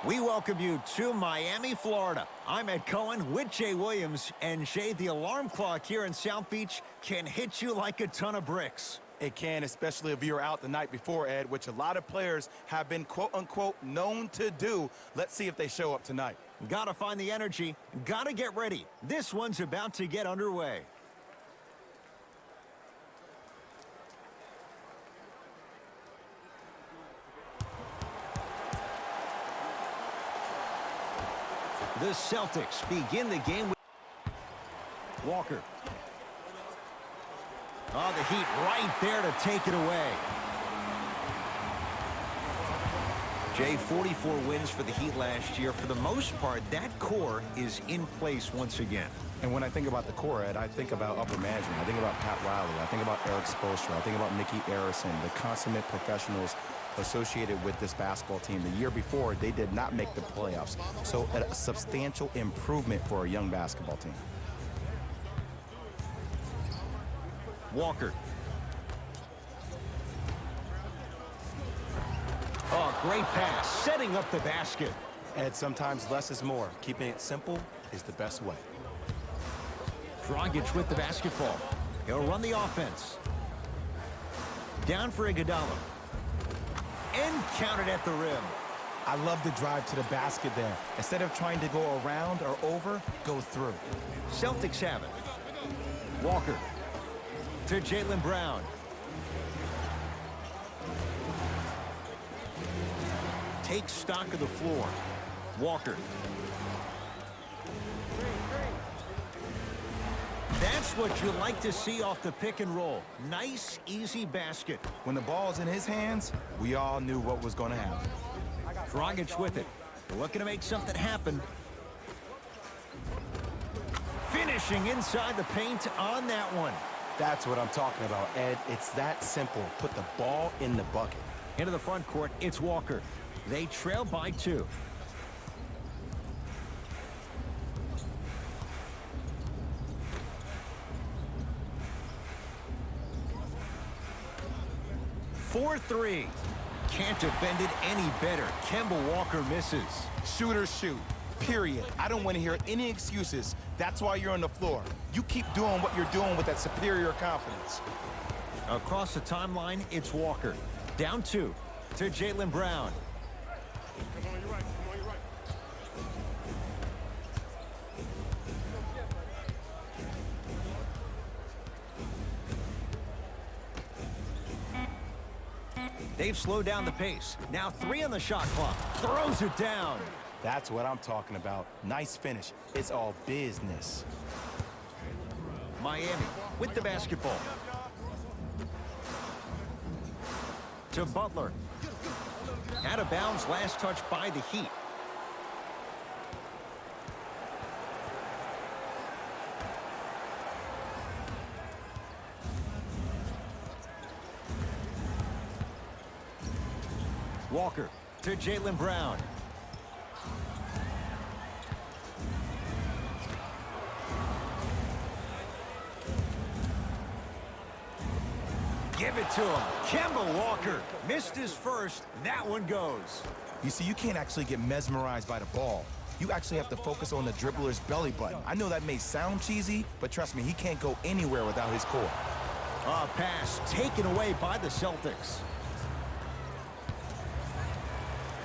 We welcome you to Miami, Florida. I'm Ed Cohen with Jay Williams. And Jay, the alarm clock here in South Beach can hit you like a ton of bricks. It can, especially if you're out the night before, Ed, which a lot of players have been, quote-unquote, known to do. Let's see if they show up tonight. Gotta find the energy. Gotta get ready. This one's about to get underway. The Celtics begin the game with Walker. Oh, the Heat right there to take it away. Jay, 44 wins for the Heat last year. For the most part, that core is in place once again. And when I think about the core, Ed, I think about upper management. I think about Pat Riley. I think about Eric Spoelstra. I think about Mickey Arison, the consummate professionals associated with this basketball team. The year before, they did not make the playoffs. So a substantial improvement for a young basketball team. Walker. Oh, great pass, setting up the basket. Ed, sometimes less is more. Keeping it simple is the best way. Dragic with the basketball. He'll run the offense. Down for Iguodala. And counted at the rim. I love the drive to the basket there. Instead of trying to go around or over, go through. Celtics have it. Walker to Jaylen Brown. Takes stock of the floor. Walker. That's what you like to see off the pick and roll. Nice, easy basket. When the ball's in his hands, we all knew what was going to happen. Dragic with it. Looking to make something happen. Finishing inside the paint on that one. That's what I'm talking about, Ed. It's that simple. Put the ball in the bucket. Into the front court, it's Walker. They trail by 2. For 3. Can't defend it any better. Kemba Walker misses. Shooters shoot, period. I don't want to hear any excuses. That's why you're on the floor. You keep doing what you're doing with that superior confidence. Across the timeline, it's Walker. Down 2 to Jaylen Brown. Come on, you're right. Come on, you're right. They've slowed down the pace. Now 3 on the shot clock. Throws it down. That's what I'm talking about. Nice finish. It's all business. Miami with the basketball. To Butler. Out of bounds, last touch by the Heat. Walker to Jaylen Brown. Give it to him. Kemba Walker missed his first. That one goes. You see, you can't actually get mesmerized by the ball. You actually have to focus on the dribbler's belly button. I know that may sound cheesy, but trust me, he can't go anywhere without his core. A pass taken away by the Celtics.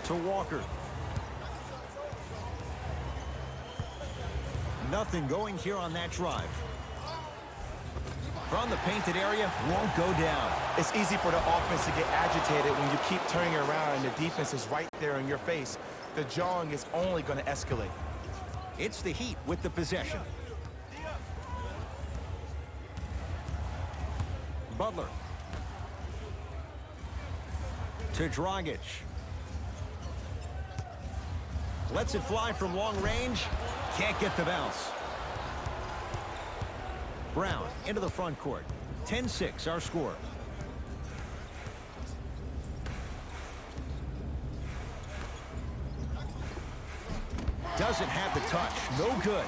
To Walker. Nothing going here on that drive. From the painted area, won't go down. It's easy for the offense to get agitated when you keep turning around and the defense is right there in your face. The jawing is only going to escalate. It's the Heat with the possession. Butler. To Dragic. Lets it fly from long range. Can't get the bounce. Brown into the front court. 10-6 our score. Doesn't have the touch. No good.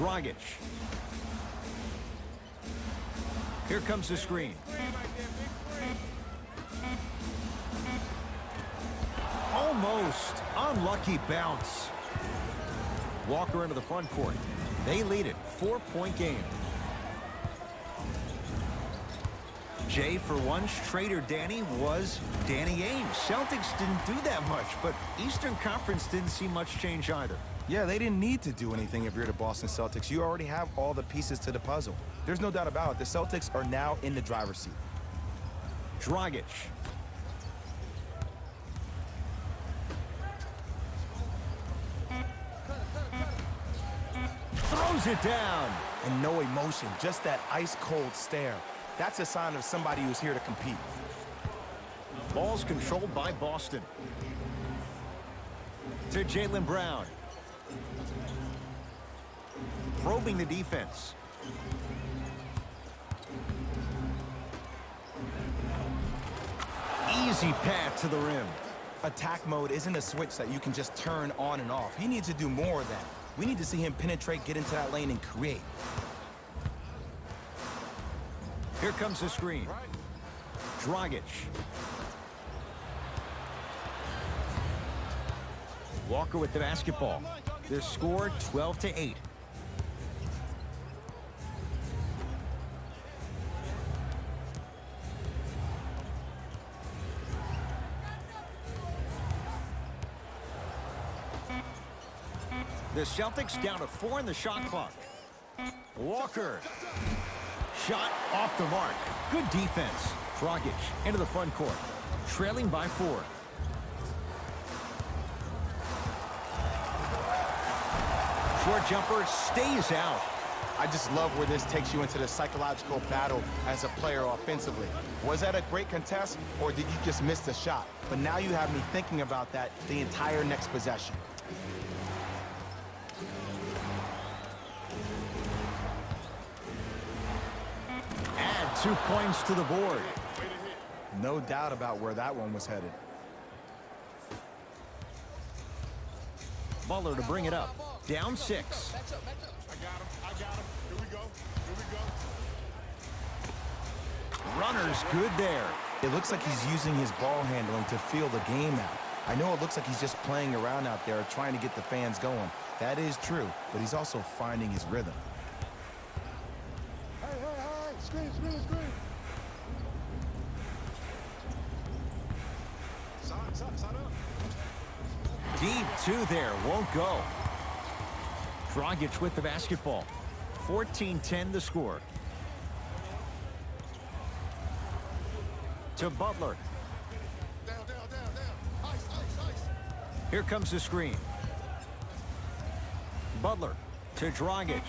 Dragic. Here comes the screen. Almost. Unlucky bounce. Walker into the front court. They lead it. 4-point game. Jay, for once, Trader Danny was Danny Ainge. Celtics didn't do that much, but Eastern Conference didn't see much change either. Yeah, they didn't need to do anything if you're the Boston Celtics. You already have all the pieces to the puzzle. There's no doubt about it. The Celtics are now in the driver's seat. Dragic. Throws it down. And no emotion, just that ice-cold stare. That's a sign of somebody who's here to compete. Ball's controlled by Boston. To Jaylen Brown. Probing the defense. Easy path to the rim. Attack mode isn't a switch that you can just turn on and off. He needs to do more of that. We need to see him penetrate, get into that lane, and create. Here comes the screen. Dragic. Walker with the basketball. Their score 12-8. The Celtics down to 4 in the shot clock. Walker. Shot off the mark. Good defense. Dragic into the front court. Trailing by 4. Short jumper stays out. I just love where this takes you into the psychological battle as a player offensively. Was that a great contest, or did you just miss the shot? But now you have me thinking about that the entire next possession. Add 2 points to the board. No doubt about where that one was headed. Butler to bring it up. Down 6. I got him. Here we go. Runners good there. It looks like he's using his ball handling to feel the game out. I know it looks like he's just playing around out there trying to get the fans going. That is true, but he's also finding his rhythm. Hey. Screen. Side up. Deep 2 there. Won't go. Dragic with the basketball. 14-10 the score. To Butler. Down. Ice. Here comes the screen. Butler to Dragic.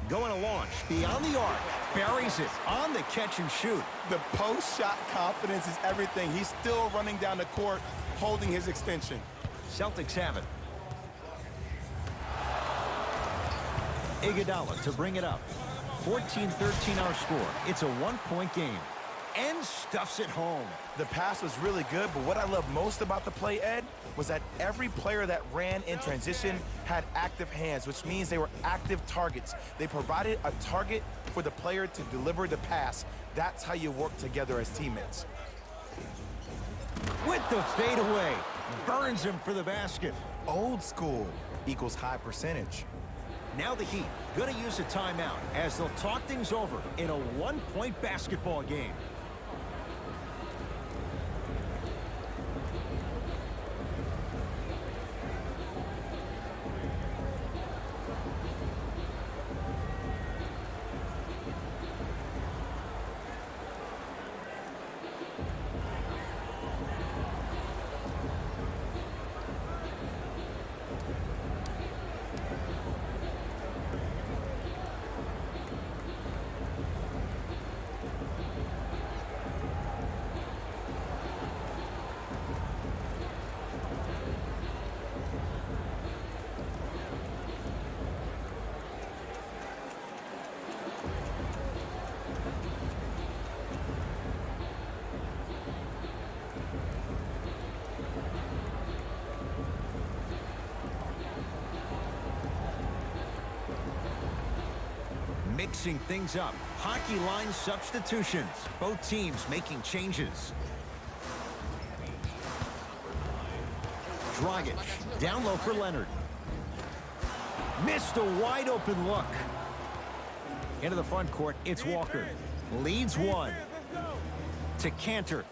Going to launch beyond the arc. Buries it on the catch and shoot. The post-shot confidence is everything. He's still running down the court, holding his extension. Celtics have it. Iguodala to bring it up. 14-13 our score. It's a 1-point game. And stuffs it home. The pass was really good, but what I love most about the play, Ed, was that every player that ran in transition had active hands, which means they were active targets. They provided a target for the player to deliver the pass. That's how you work together as teammates. With the fadeaway. Burns him for the basket. Old school equals high percentage. Now the Heat going to use a timeout as they'll talk things over in a 1-point basketball game. Mixing things up. Hockey line substitutions. Both teams making changes. Dragic down low for Leonard. Missed a wide open look. Into the front court, it's Walker. Leads one. To Cantor.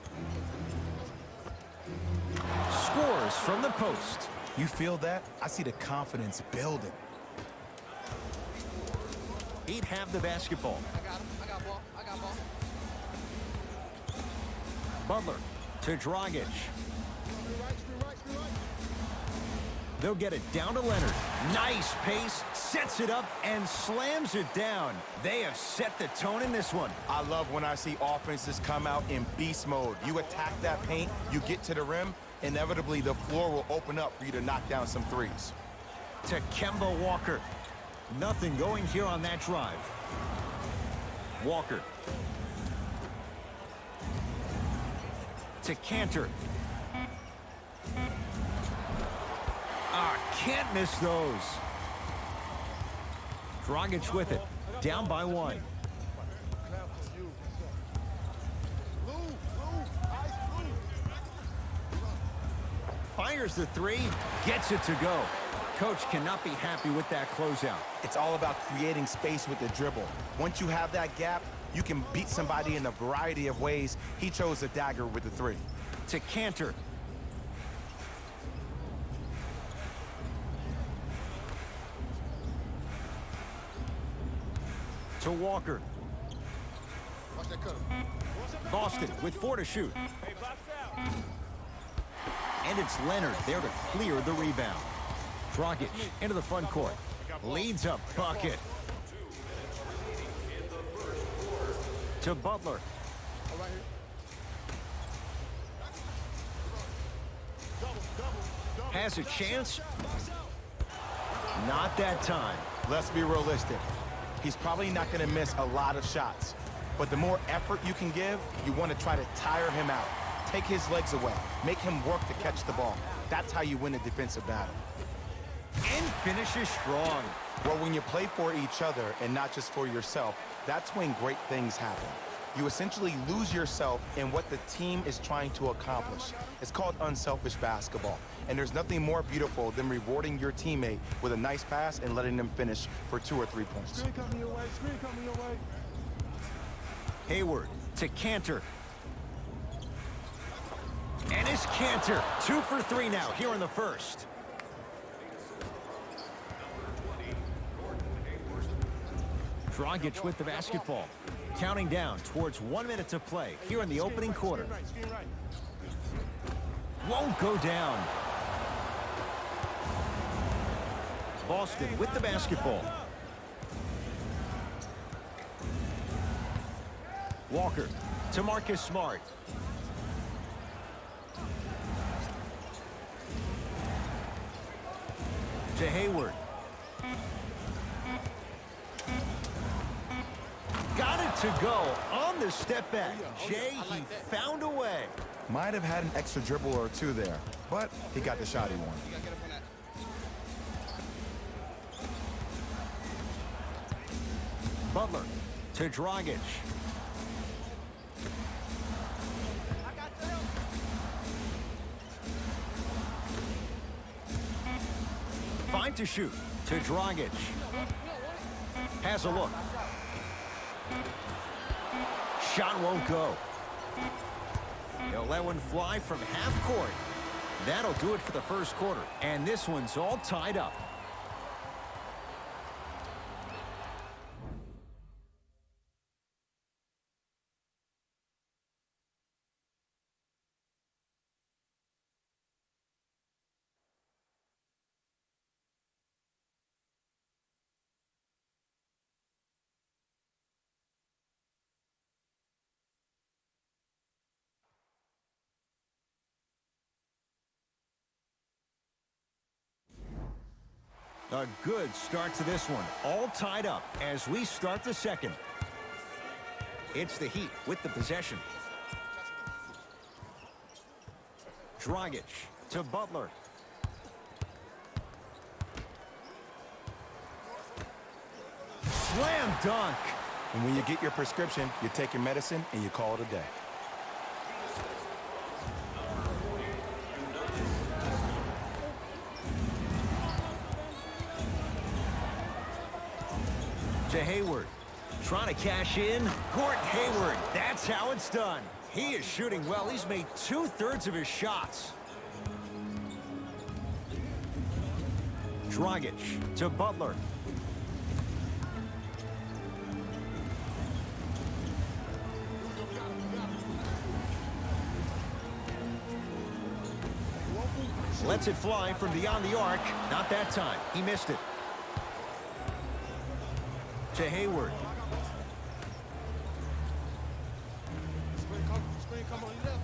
Scores from the post. You feel that? I see the confidence building. He'd have the basketball. I got him. I got ball. I got ball. Butler to Dragic. They'll get it down to Leonard. Nice pace, sets it up, and slams it down. They have set the tone in this one. I love when I see offenses come out in beast mode. You attack that paint, you get to the rim, inevitably the floor will open up for you to knock down some threes. To Kemba Walker. Nothing going here on that drive. Walker. To Cantor. Can't miss those. Dragic with it. Down by one. Fires the three. Gets it to go. Coach cannot be happy with that closeout. It's all about creating space with the dribble. Once you have that gap, you can beat somebody in a variety of ways. He chose a dagger with the three. To Cantor. To Walker. Watch that cutter. Boston with 4 to shoot. And it's Leonard there to clear the rebound. Dragic into the front court. Leads a bucket. To Butler. Has a chance. Not that time. Let's be realistic. He's probably not going to miss a lot of shots. But the more effort you can give, you want to try to tire him out. Take his legs away. Make him work to catch the ball. That's how you win a defensive battle. And finishes strong. Well, when you play for each other and not just for yourself, that's when great things happen. You essentially lose yourself in what the team is trying to accomplish. It's called unselfish basketball. And there's nothing more beautiful than rewarding your teammate with a nice pass and letting them finish for 2 or 3 points. Screen coming your way. Screen coming your way. Hayward to Cantor. And it's Cantor. 2 for 3 now here in the first. Dragic with the basketball. Counting down towards 1 minute to play here in the opening quarter. Won't go down. Boston with the basketball. Walker to Marcus Smart. To Hayward. Got it to go on the step back. Jay, he found a way. Might have had an extra dribble or 2 there, but he got the shot he wanted. You gotta get up on that. Butler to Dragic. Five to shoot to Dragic. Has a look. Shot won't go. He'll let one fly from half court. That'll do it for the first quarter. And this one's all tied up. A good start to this one. All tied up as we start the second. It's the Heat with the possession. Dragic to Butler. Slam dunk. And when you get your prescription, you take your medicine and you call it a day. To Hayward. Trying to cash in. Gordon Hayward. That's how it's done. He is shooting well. He's made 2/3 of his shots. Dragic to Butler. Lets it fly from beyond the arc. Not that time. He missed it. To Hayward. Screen come on left.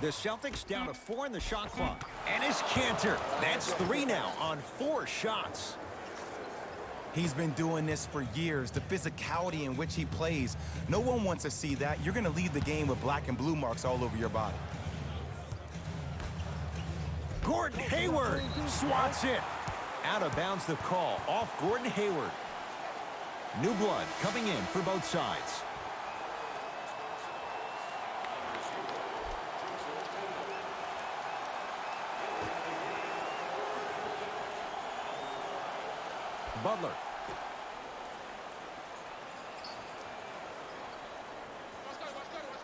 The Celtics down to 4 in the shot clock. And his canter. That's 3 now on 4 shots. He's been doing this for years. The physicality in which he plays. No one wants to see that. You're going to leave the game with black and blue marks all over your body. Gordon Hayward swats it. Out of bounds the call off Gordon Hayward. New blood coming in for both sides. Butler.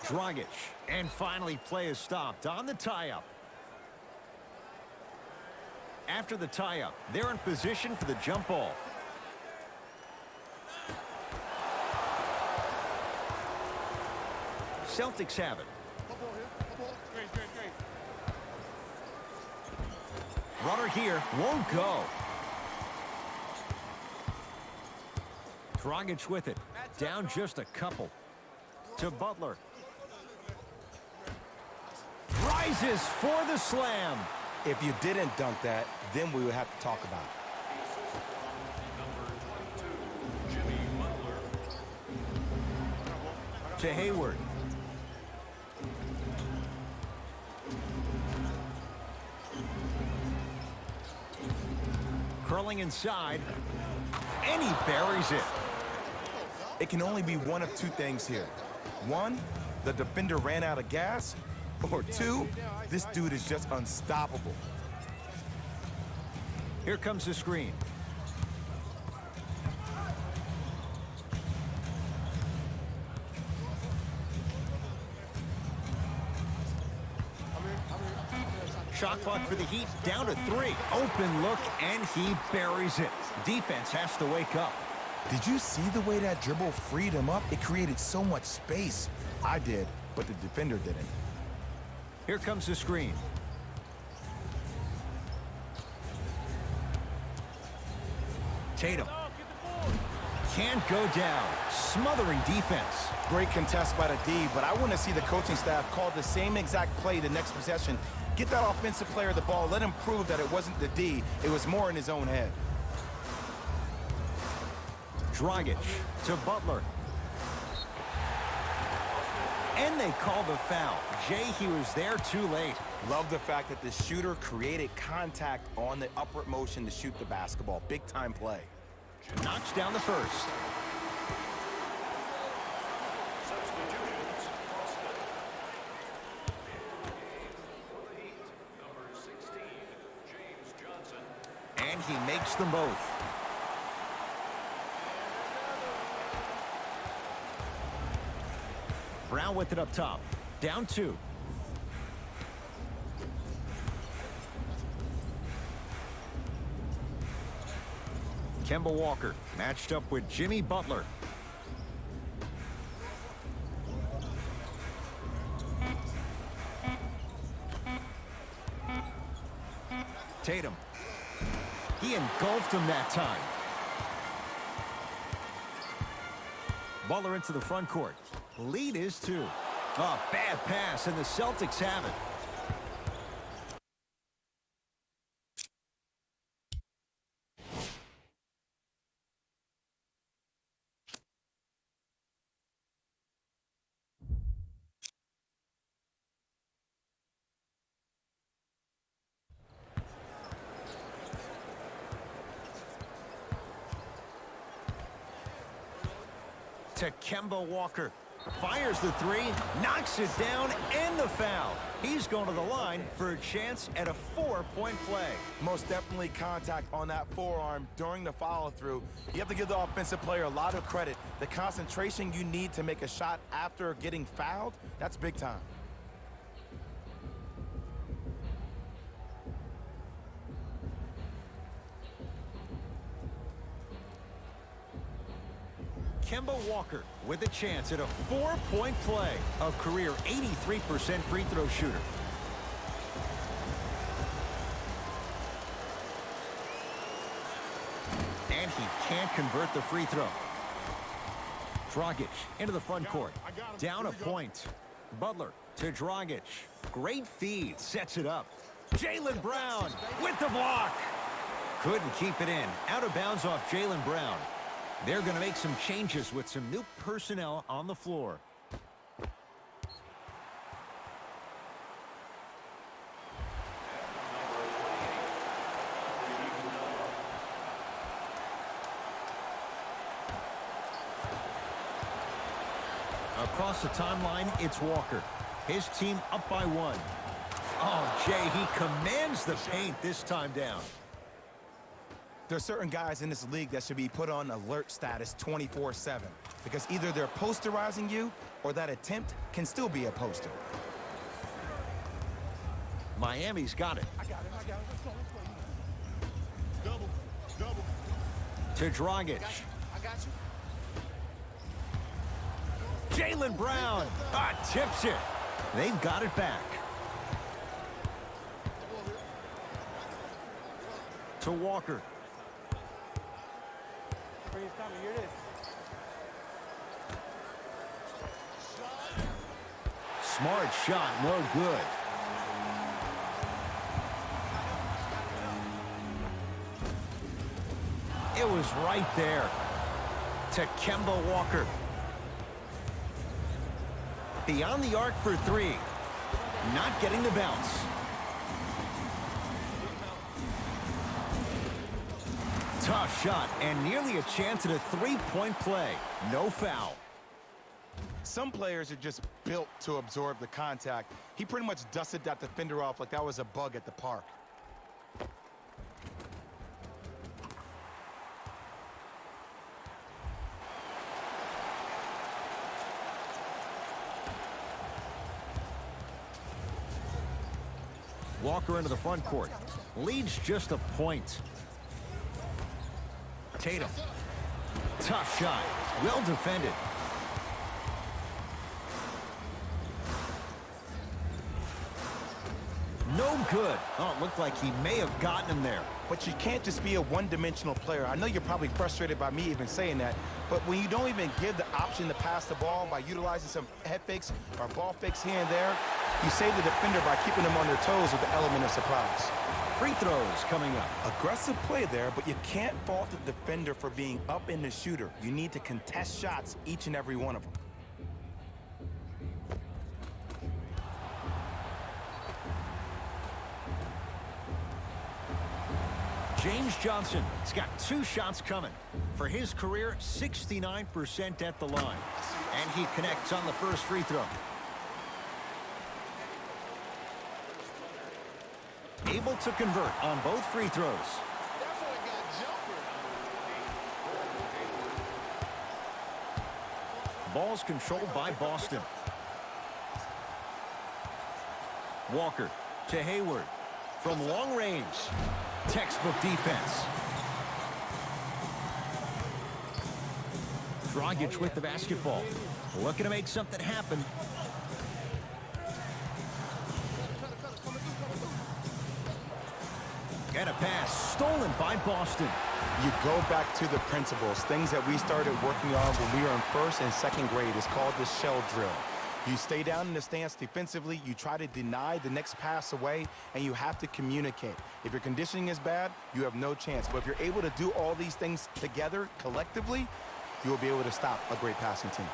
Dragic. And finally play is stopped on the tie-up. After the tie-up, they're in position for the jump ball. Celtics have it. Runner here won't go. Dragic with it. Down just a couple. To Butler. Rises for the slam. If you didn't dunk that, then we would have to talk about it. To Hayward. Curling inside. And he buries it. It can only be one of two things here. One, the defender ran out of gas. Or two, this dude is just unstoppable. Here comes the screen. Shot clock for the Heat, down to 3. Open look, and he buries it. Defense has to wake up. Did you see the way that dribble freed him up? It created so much space. I did, but the defender didn't. Here comes the screen. Tatum. Can't go down. Smothering defense. Great contest by the D, but I want to see the coaching staff call the same exact play the next possession. Get that offensive player the ball. Let him prove that it wasn't the D. It was more in his own head. Dragic to Butler. And they call the foul. Jay, he was there too late. Love the fact that the shooter created contact on the upward motion to shoot the basketball. Big time play. Knocks down the first. And he makes them both. Brown with it up top. Down 2. Kemba Walker matched up with Jimmy Butler. Tatum. He engulfed him that time. Butler into the front court. Lead is 2. A bad pass, and the Celtics have it. To Kemba Walker. Fires the three, knocks it down, and the foul. He's going to the line for a chance at a 4-point play. Most definitely contact on that forearm during the follow-through. You have to give the offensive player a lot of credit. The concentration you need to make a shot after getting fouled, that's big time. Kemba Walker with a chance at a 4-point play. A career 83% free throw shooter. And he can't convert the free throw. Dragic into the front court. Down a point. Butler to Dragic. Great feed. Sets it up. Jaylen Brown with the block. Couldn't keep it in. Out of bounds off Jaylen Brown. They're going to make some changes with some new personnel on the floor. Across the timeline, it's Walker. His team up by 1. Oh, Jay, he commands the paint this time down. There's certain guys in this league that should be put on alert status 24/7 because either they're posterizing you or that attempt can still be a poster. Miami's got it. I got it. Let's go. Double. To Dragic. I got you. Jaylen Brown. Tips it. They've got it back. To Walker. Here it is. Smart shot, no good. It was right there. To Kemba Walker. Beyond the arc for 3. Not getting the bounce. Tough shot and nearly a chance at a 3-point play. No foul. Some players are just built to absorb the contact. He pretty much dusted that defender off like that was a bug at the park. Walker into the front court. Leads just a point. Tatum. Tough shot. Well defended. No good. Oh, it looked like he may have gotten him there. But you can't just be a one-dimensional player. I know you're probably frustrated by me even saying that, but when you don't even give the option to pass the ball by utilizing some head fakes or ball fakes here and there, you save the defender by keeping them on their toes with the element of surprise. Free throws coming up. Aggressive play there, but you can't fault the defender for being up in the shooter. You need to contest shots, each and every one of them. James Johnson has got 2 shots coming. For his career, 69% at the line. And he connects on the first free throw. Able to convert on both free throws. Ball's controlled by Boston. Walker to Hayward. From long range. Textbook defense. Dragic with the basketball. Looking to make something happen. And a pass stolen by Boston. You go back to the principles, things that we started working on when we were in 1st and 2nd grade. It's called the shell drill. You stay down in the stance defensively, you try to deny the next pass away, and you have to communicate. If your conditioning is bad, you have no chance. But if you're able to do all these things together, collectively, you will be able to stop a great passing team.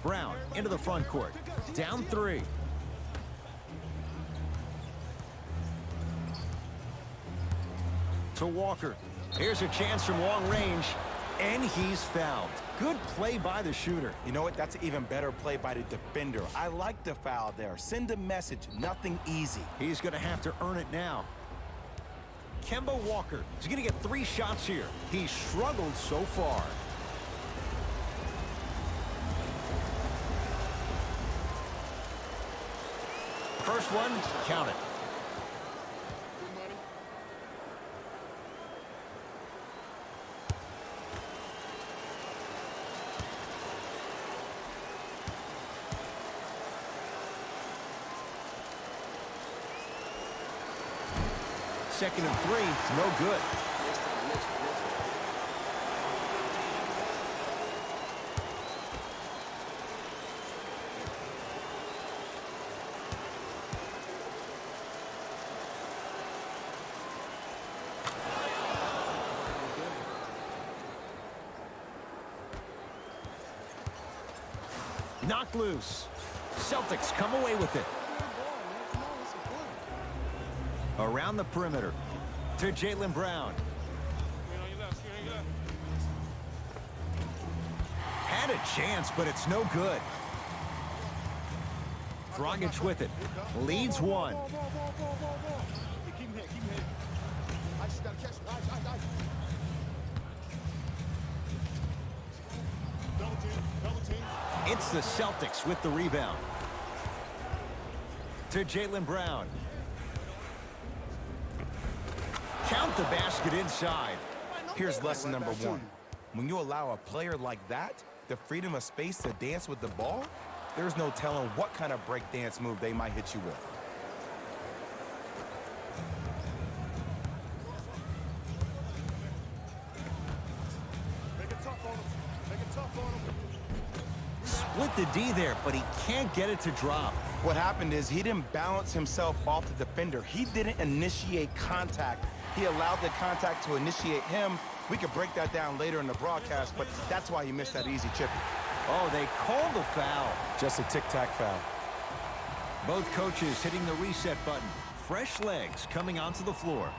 Brown into the front court. Down 3. to Walker. Here's a chance from long range, and he's fouled. Good play by the shooter. You know what? That's an even better play by the defender. I like the foul there. Send a message. Nothing easy. He's going to have to earn it now. Kemba Walker is going to get 3 shots here. He's struggled so far. First one, count it. Second and 3, no good. Knocked loose. Celtics come away with it. Around the perimeter to Jaylen Brown. Had a chance, but it's no good. Dragic with it. Leads 1. Keep him here, keep him here. I just gotta catch him. Nice. Double team. It's the Celtics with the rebound. To Jaylen Brown. Count the basket inside. Here's lesson number 1. When you allow a player like that the freedom of space to dance with the ball, there's no telling what kind of break dance move they might hit you with. Make it tough on him. Make it tough on him. Split the D there, but he can't get it to drop. What happened is he didn't balance himself off the defender. He didn't initiate contact. He allowed the contact to initiate him. We could break that down later in the broadcast, but that's why he missed that easy chippy. Oh, they called the foul. Just a tic-tac foul. Both coaches hitting the reset button. Fresh legs coming onto the floor.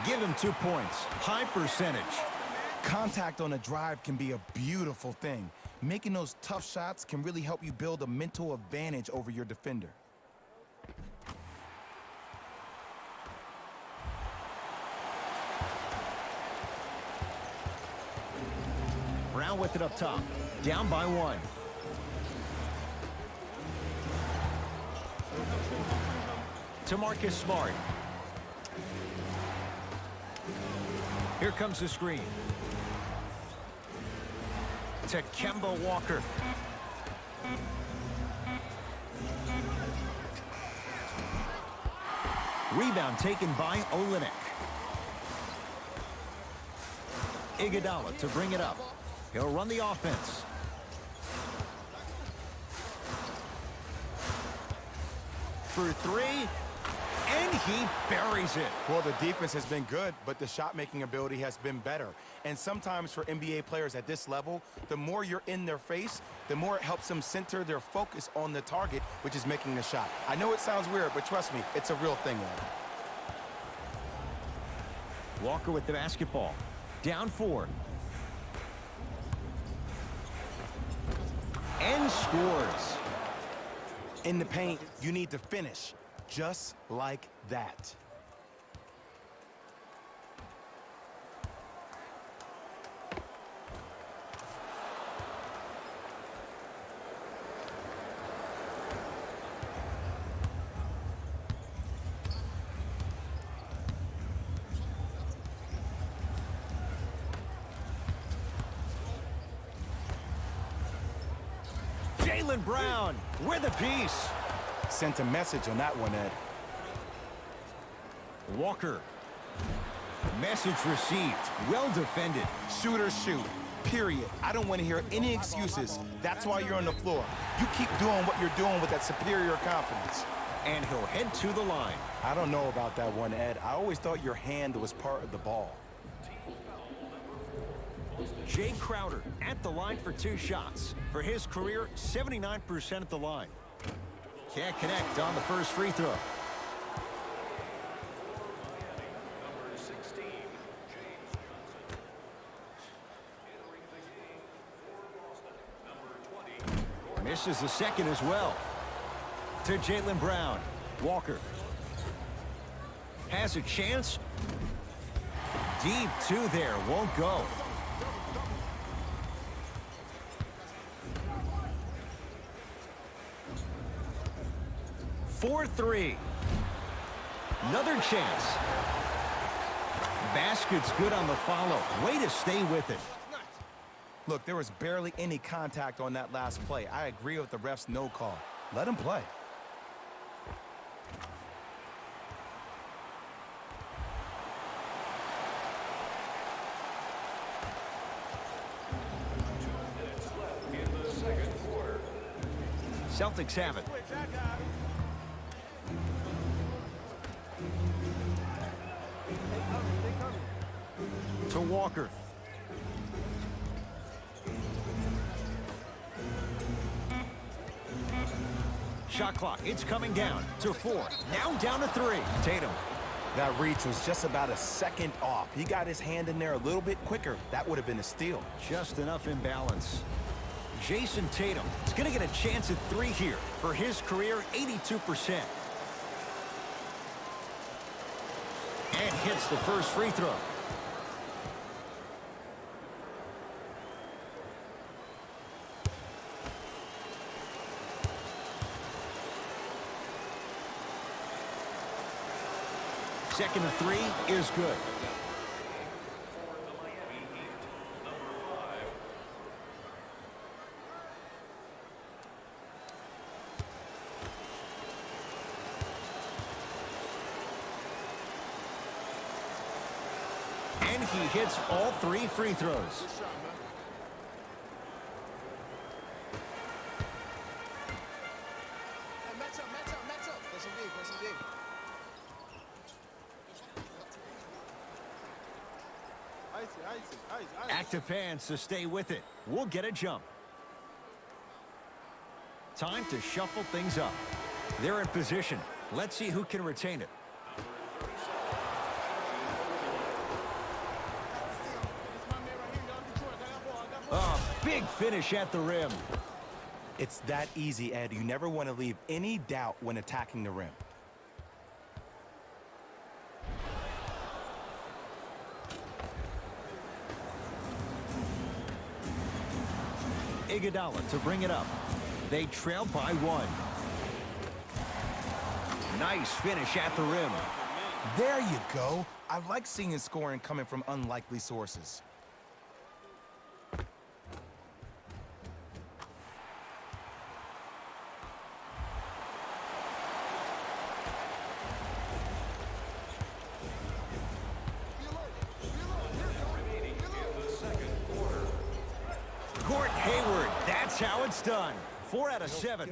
Give him 2 points. High percentage. Contact on a drive can be a beautiful thing. Making those tough shots can really help you build a mental advantage over your defender. Brown with it up top. Down by 1. To Marcus Smart. Here comes the screen. To Kemba Walker. Rebound taken by Olynyk. Iguodala to bring it up. He'll run the offense. For 3. And he buries it. Well, the defense has been good, but the shot-making ability has been better. And sometimes for NBA players at this level, the more you're in their face, the more it helps them center their focus on the target, which is making the shot. I know it sounds weird, but trust me, it's a real thing, Ed. Walker with the basketball. Down 4. And scores. In the paint, you need to finish. Just like that. Jaylen Brown with a piece. Sent a message on that one, Ed. Walker. Message received. Well defended. Shooters shoot. Period. I don't want to hear any excuses. That's why you're on the floor. You keep doing what you're doing with that superior confidence. And he'll head to the line. I don't know about that one, Ed. I always thought your hand was part of the ball. Jay Crowder at the line for 2 shots. For his career, 79% at the line. Can't connect on the first free throw. Misses the second as well. To Jaylen Brown. Walker. Has a chance. Deep 2 there. Won't go. For 3. Another chance. Basket's good on the follow. Way to stay with it. Look, there was barely any contact on that last play. I agree with the ref's no call. Let him play. Celtics have it. To Walker. Shot clock, it's coming down to 4. Now down to 3. Tatum. That reach was just about a second off. He got his hand in there a little bit quicker. That would have been a steal. Just enough imbalance. Jason Tatum is going to get a chance at 3 here. For his career, 82%. And hits the first free throw. Second and 3 is good. And he hits all 3 free throws. Good shot, man. Hey, match up, match up, match up. Play some D, play some D. Icy. Active fans to stay with it. We'll get a jump. Time to shuffle things up. They're in position. Let's see who can retain it. Big finish at the rim. It's that easy, Ed. You never want to leave any doubt when attacking the rim. Iguodala to bring it up. They trail by 1. Nice finish at the rim. There you go. I like seeing scoring coming from unlikely sources. That's how it's done. 4 out of 7.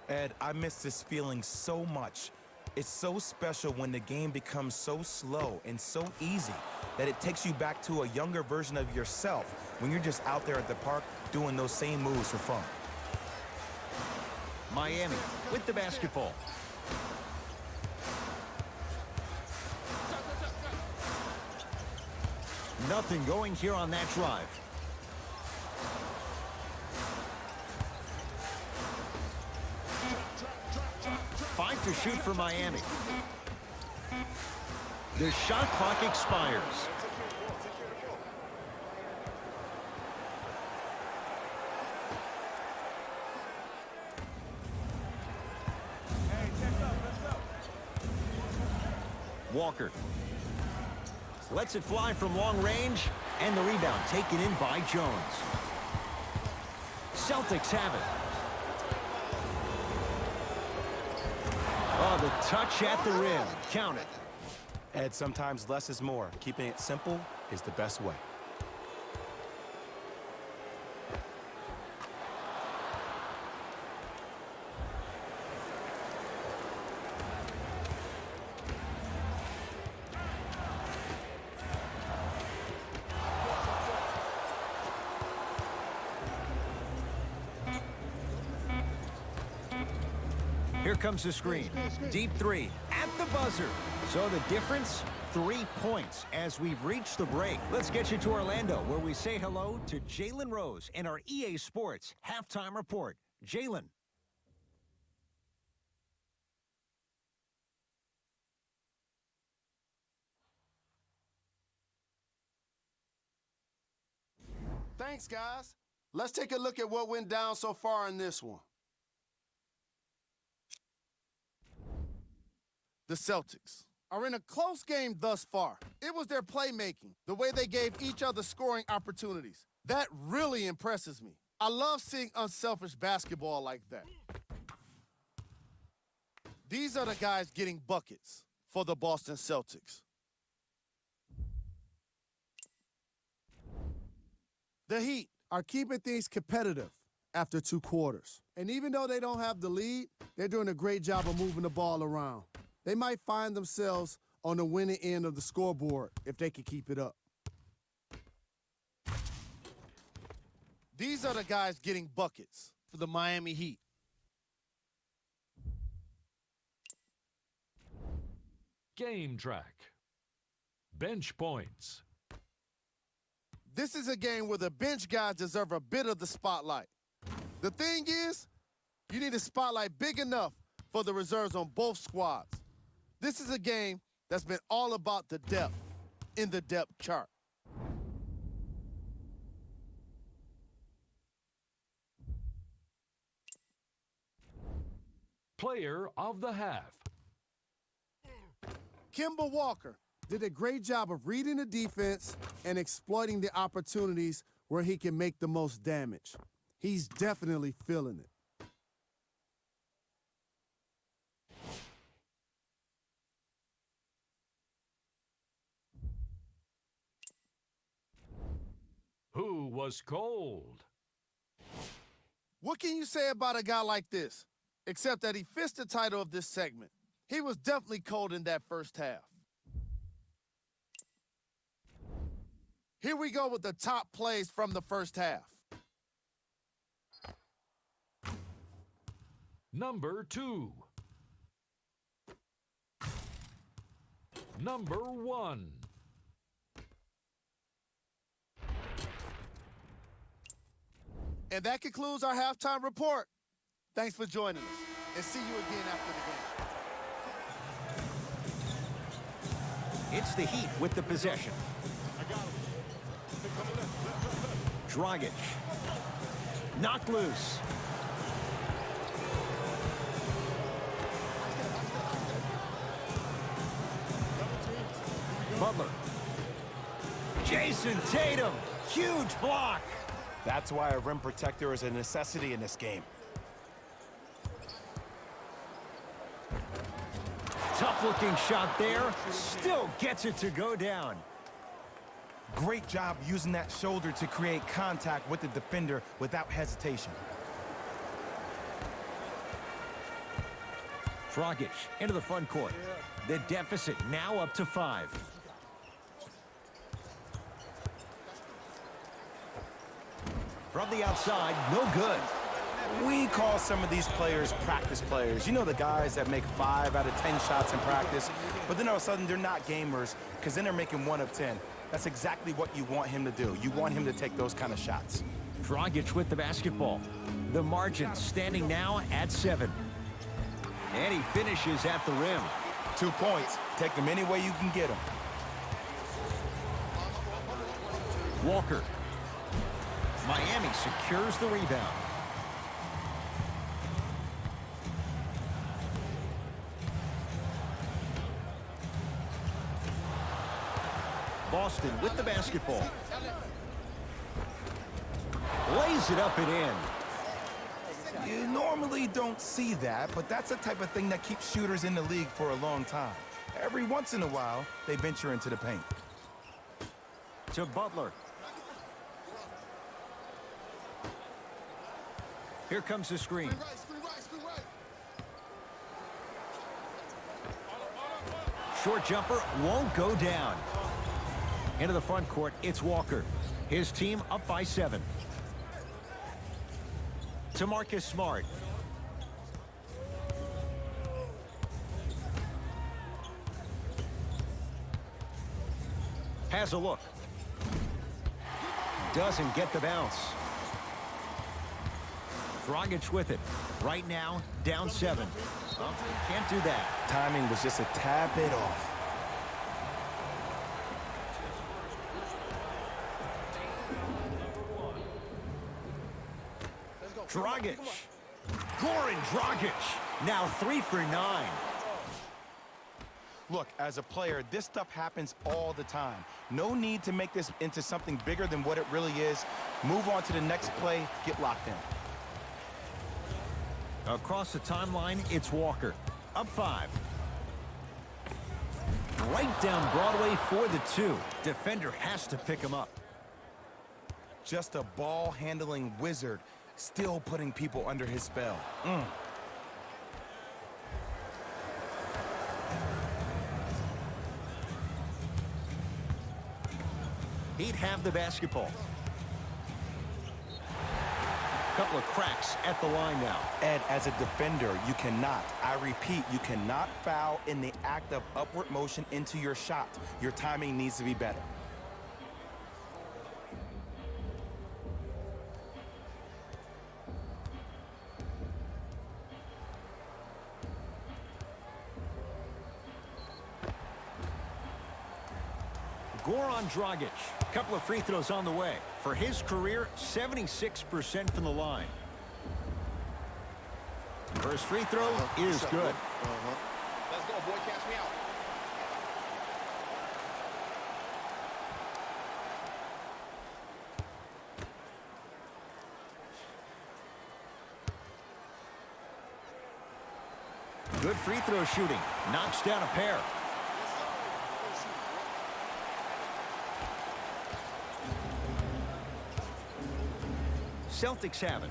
Ed, I miss this feeling so much. It's so special when the game becomes so slow and so easy that it takes you back to a younger version of yourself when you're just out there at the park doing those same moves for fun. Miami with the basketball. Nothing going here on that drive. Five to shoot for Miami. The shot clock expires. Walker lets it fly from long range, and the rebound taken in by Jones. Celtics have it. Oh, the touch at the rim. Count it. Ed, sometimes less is more. Keeping it simple is the best way. Here comes the screen. Deep three at the buzzer. So the difference, 3 points as we've reached the break. Let's get you to Orlando, where we say hello to Jalen Rose in our EA Sports Halftime Report. Jalen. Thanks, guys. Let's take a look at what went down so far in this one. The Celtics are in a close game thus far. It was their playmaking, the way they gave each other scoring opportunities. That really impresses me. I love seeing unselfish basketball like that. These are the guys getting buckets for the Boston Celtics. The Heat are keeping things competitive after 2 quarters. And even though they don't have the lead, they're doing a great job of moving the ball around. They might find themselves on the winning end of the scoreboard if they can keep it up. These are the guys getting buckets for the Miami Heat. Game track. Bench points. This is a game where the bench guys deserve a bit of the spotlight. The thing is, you need a spotlight big enough for the reserves on both squads. This is a game that's been all about the depth in the depth chart. Player of the half. Kemba Walker did a great job of reading the defense and exploiting the opportunities where he can make the most damage. He's definitely feeling it. Who was cold? What can you say about a guy like this? Except that he fits the title of this segment. He was definitely cold in that first half. Here we go with the top plays from the first half. Number 2. Number 1. And that concludes our halftime report. Thanks for joining us, and see you again after the game. It's the Heat with the possession. Dragic. Knocked loose. Butler. Jason Tatum. Huge block. That's why a rim protector is a necessity in this game. Tough-looking shot there. Still gets it to go down. Great job using that shoulder to create contact with the defender without hesitation. Dragic into the front court. The deficit now up to 5. From the outside, no good. We call some of these players practice players. You know, the guys that make 5 out of 10 shots in practice, but then all of a sudden they're not gamers because then they're making 1 of 10. That's exactly what you want him to do. You want him to take those kind of shots. Dragic with the basketball. The margin standing now at 7. And he finishes at the rim. 2 points. Take them any way you can get them. Walker. Miami secures the rebound. Boston with the basketball. Lays it up and in. You normally don't see that, but that's the type of thing that keeps shooters in the league for a long time. Every once in a while, they venture into the paint. To Butler. Here comes the screen. Short jumper won't go down. Into the front court, it's Walker. His team up by 7. To Marcus Smart. Has a look. Doesn't get the bounce. Dragic with it. Right now, down 7. Oh, can't do that. Timing was just a tad bit off. Dragic. Goran Dragic. Now 3 for 9. Look, as a player, this stuff happens all the time. No need to make this into something bigger than what it really is. Move on to the next play, get locked in. Across the timeline, it's Walker. Up 5. Right down Broadway for the 2. Defender has to pick him up. Just a ball-handling wizard, still putting people under his spell. He'd have the basketball. Couple of cracks at the line now. Ed, as a defender, you cannot, I repeat, you cannot foul in the act of upward motion into your shot. Your timing needs to be better. Goran Dragic, couple of free throws on the way. For his career, 76% from the line. First free throw is good. Let's go, boy. Catch me out. Good free throw shooting. Knocks down a pair. Celtics have it.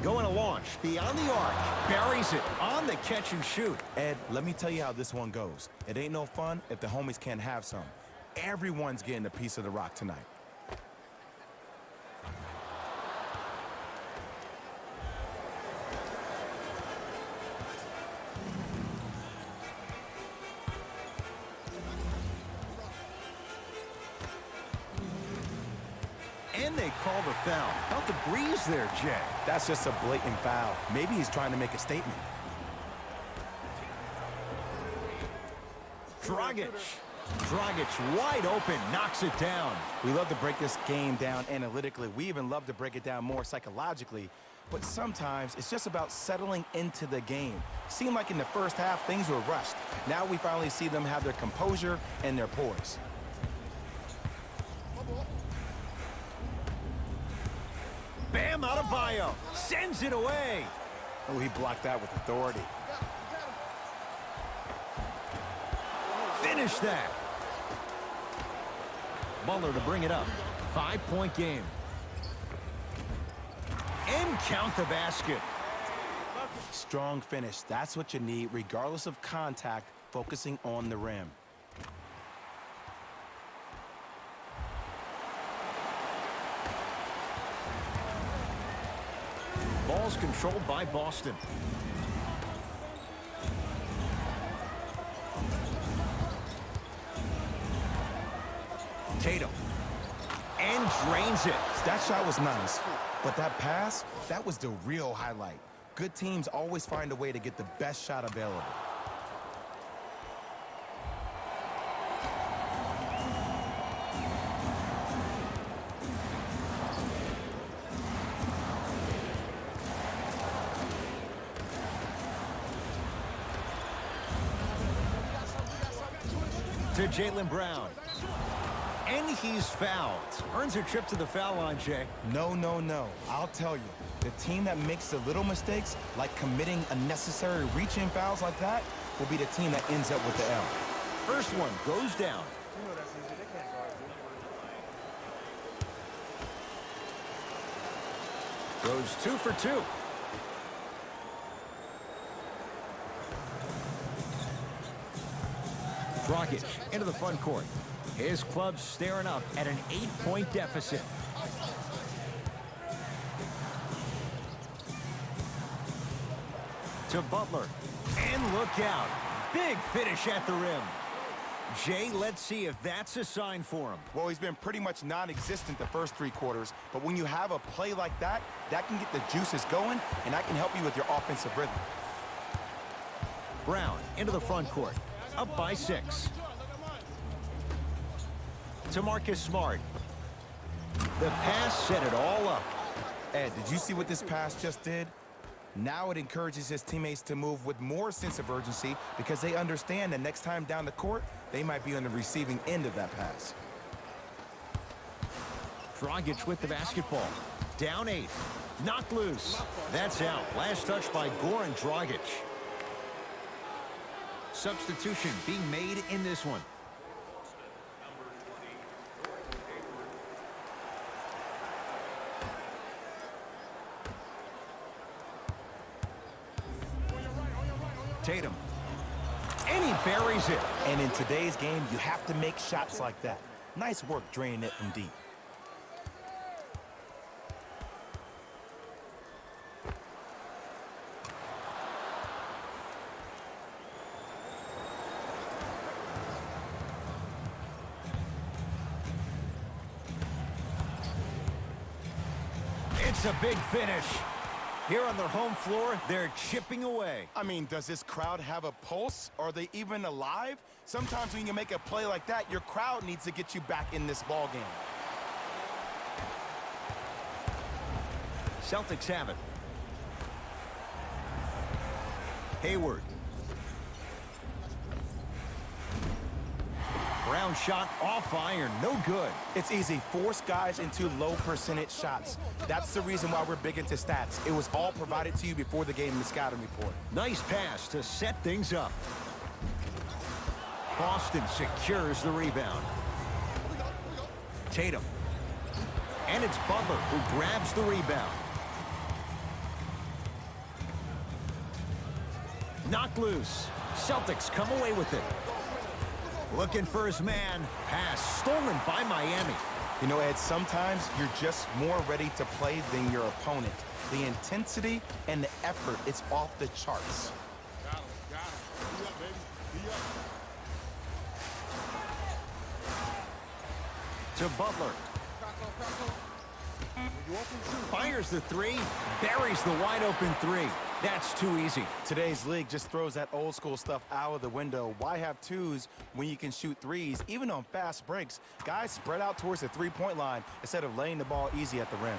Going to launch. Beyond the arc. Buries it on the catch and shoot. Ed, let me tell you how this one goes. It ain't no fun if the homies can't have some. Everyone's getting a piece of the rock tonight. And they call the foul. Felt the breeze there, Jay. That's just a blatant foul. Maybe he's trying to make a statement. Dragic. Dragic wide open. Knocks it down. We love to break this game down analytically. We even love to break it down more psychologically. But sometimes it's just about settling into the game. Seemed like in the first half, things were rushed. Now we finally see them have their composure and their poise. Bam Adebayo sends it away. Oh, he blocked that with authority. Finish that. Butler to bring it up. 5-point game. And count the basket. Strong finish. That's what you need, regardless of contact, focusing on the rim. Ball's controlled by Boston. Tatum. And drains it. That shot was nice, but that pass, that was the real highlight. Good teams always find a way to get the best shot available. To Jaylen Brown. And he's fouled. Earns a trip to the foul line, Jay. No, no, no. I'll tell you, the team that makes the little mistakes, like committing unnecessary reach-in fouls like that, will be the team that ends up with the L. First one goes down. Goes 2 for 2. Dragic into the front court. His club's staring up at an 8-point deficit. To Butler. And look out. Big finish at the rim. Jay, let's see if that's a sign for him. Well, he's been pretty much non-existent the first 3 quarters, but when you have a play like that, that can get the juices going, and that can help you with your offensive rhythm. Brown into the front court, up by 6. To Marcus Smart. The pass set it all up. Ed, did you see what this pass just did? Now it encourages his teammates to move with more sense of urgency because they understand that next time down the court, they might be on the receiving end of that pass. Dragic with the basketball. Down 8. Knocked loose. That's out. Last touch by Goran Dragic. Substitution being made in this one. Tatum. And he buries it. And in today's game, you have to make shots like that. Nice work draining it from deep. It's a big finish. Here on their home floor, they're chipping away. I mean, does this crowd have a pulse? Are they even alive? Sometimes when you make a play like that, your crowd needs to get you back in this ball game. Celtics have it. Hayward. Brown shot off iron, no good. It's easy. Force guys into low percentage shots. That's the reason why we're big into stats. It was all provided to you before the game in the scouting report. Nice pass to set things up. Boston secures the rebound. Tatum. And it's Butler who grabs the rebound. Knocked loose. Celtics come away with it. Looking for his man. Pass stolen by Miami. You know, Ed, sometimes you're just more ready to play than your opponent. The intensity and the effort, it's off the charts. Got him. Be up, baby. Be up. To Butler. Fires the 3. Buries the wide open 3. That's too easy. Today's league just throws that old school stuff out of the window. Why have 2s when you can shoot 3s? Even on fast breaks, guys spread out towards the 3-point line instead of laying the ball easy at the rim.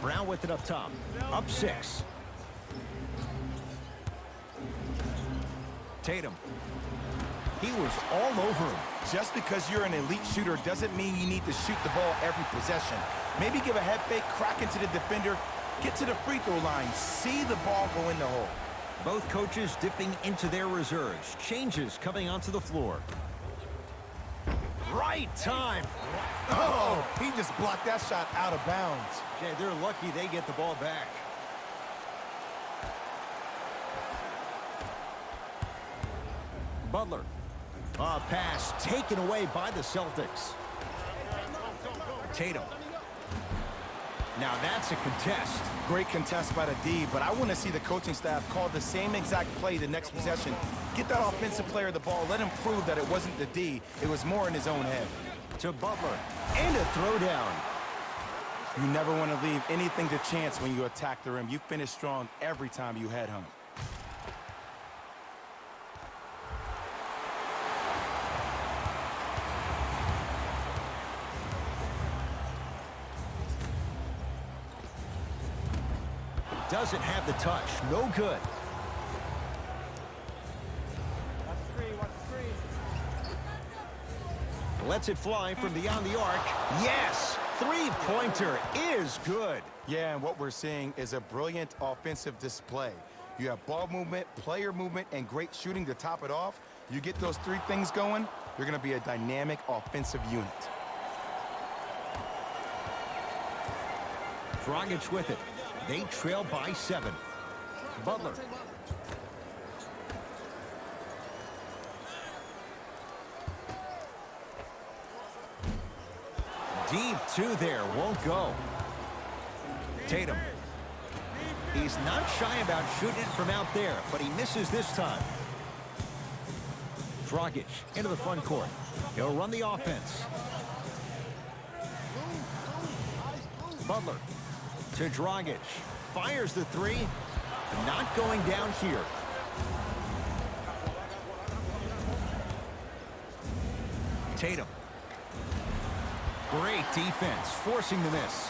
Brown with it up top. Up 6. Tatum. He was all over him. Just because you're an elite shooter doesn't mean you need to shoot the ball every possession. Maybe give a head fake, crack into the defender, get to the free throw line, see the ball go in the hole. Both coaches dipping into their reserves. Changes coming onto the floor. Right time. Oh, he just blocked that shot out of bounds. Jay, they're lucky they get the ball back. Butler. A pass taken away by the Celtics. Tatum. Now that's a contest. Great contest by the D, but I want to see the coaching staff call the same exact play the next possession. Get that offensive player the ball. Let him prove that it wasn't the D. It was more in his own head. To Butler. And a throwdown. You never want to leave anything to chance when you attack the rim. You finish strong every time you head home. Doesn't have the touch. No good. Watch the screen. Lets it fly from beyond the arc. Yes! Three-pointer is good. Yeah, and what we're seeing is a brilliant offensive display. You have ball movement, player movement, and great shooting to top it off. You get those 3 things going, you're going to be a dynamic offensive unit. Dragic with it. They trail by 7. Butler. Deep 2 there. Won't go. Tatum. He's not shy about shooting it from out there, but he misses this time. Dragic into the front court. He'll run the offense. Butler to Dragic. Fires the three. Not going down here. Tatum. Great defense, forcing the miss.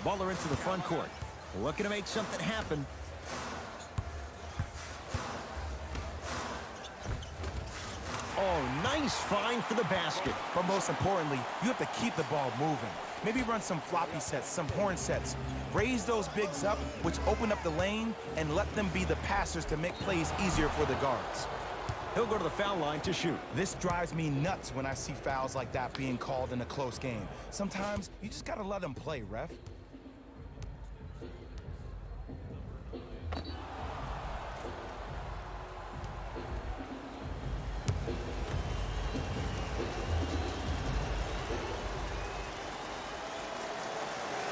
Butler into the front court. Looking to make something happen. Oh, nice find for the basket. But most importantly, you have to keep the ball moving. Maybe run some floppy sets, some horn sets. Raise those bigs up, which open up the lane, and let them be the passers to make plays easier for the guards. He'll go to the foul line to shoot. This drives me nuts when I see fouls like that being called in a close game. Sometimes you just gotta let them play, ref.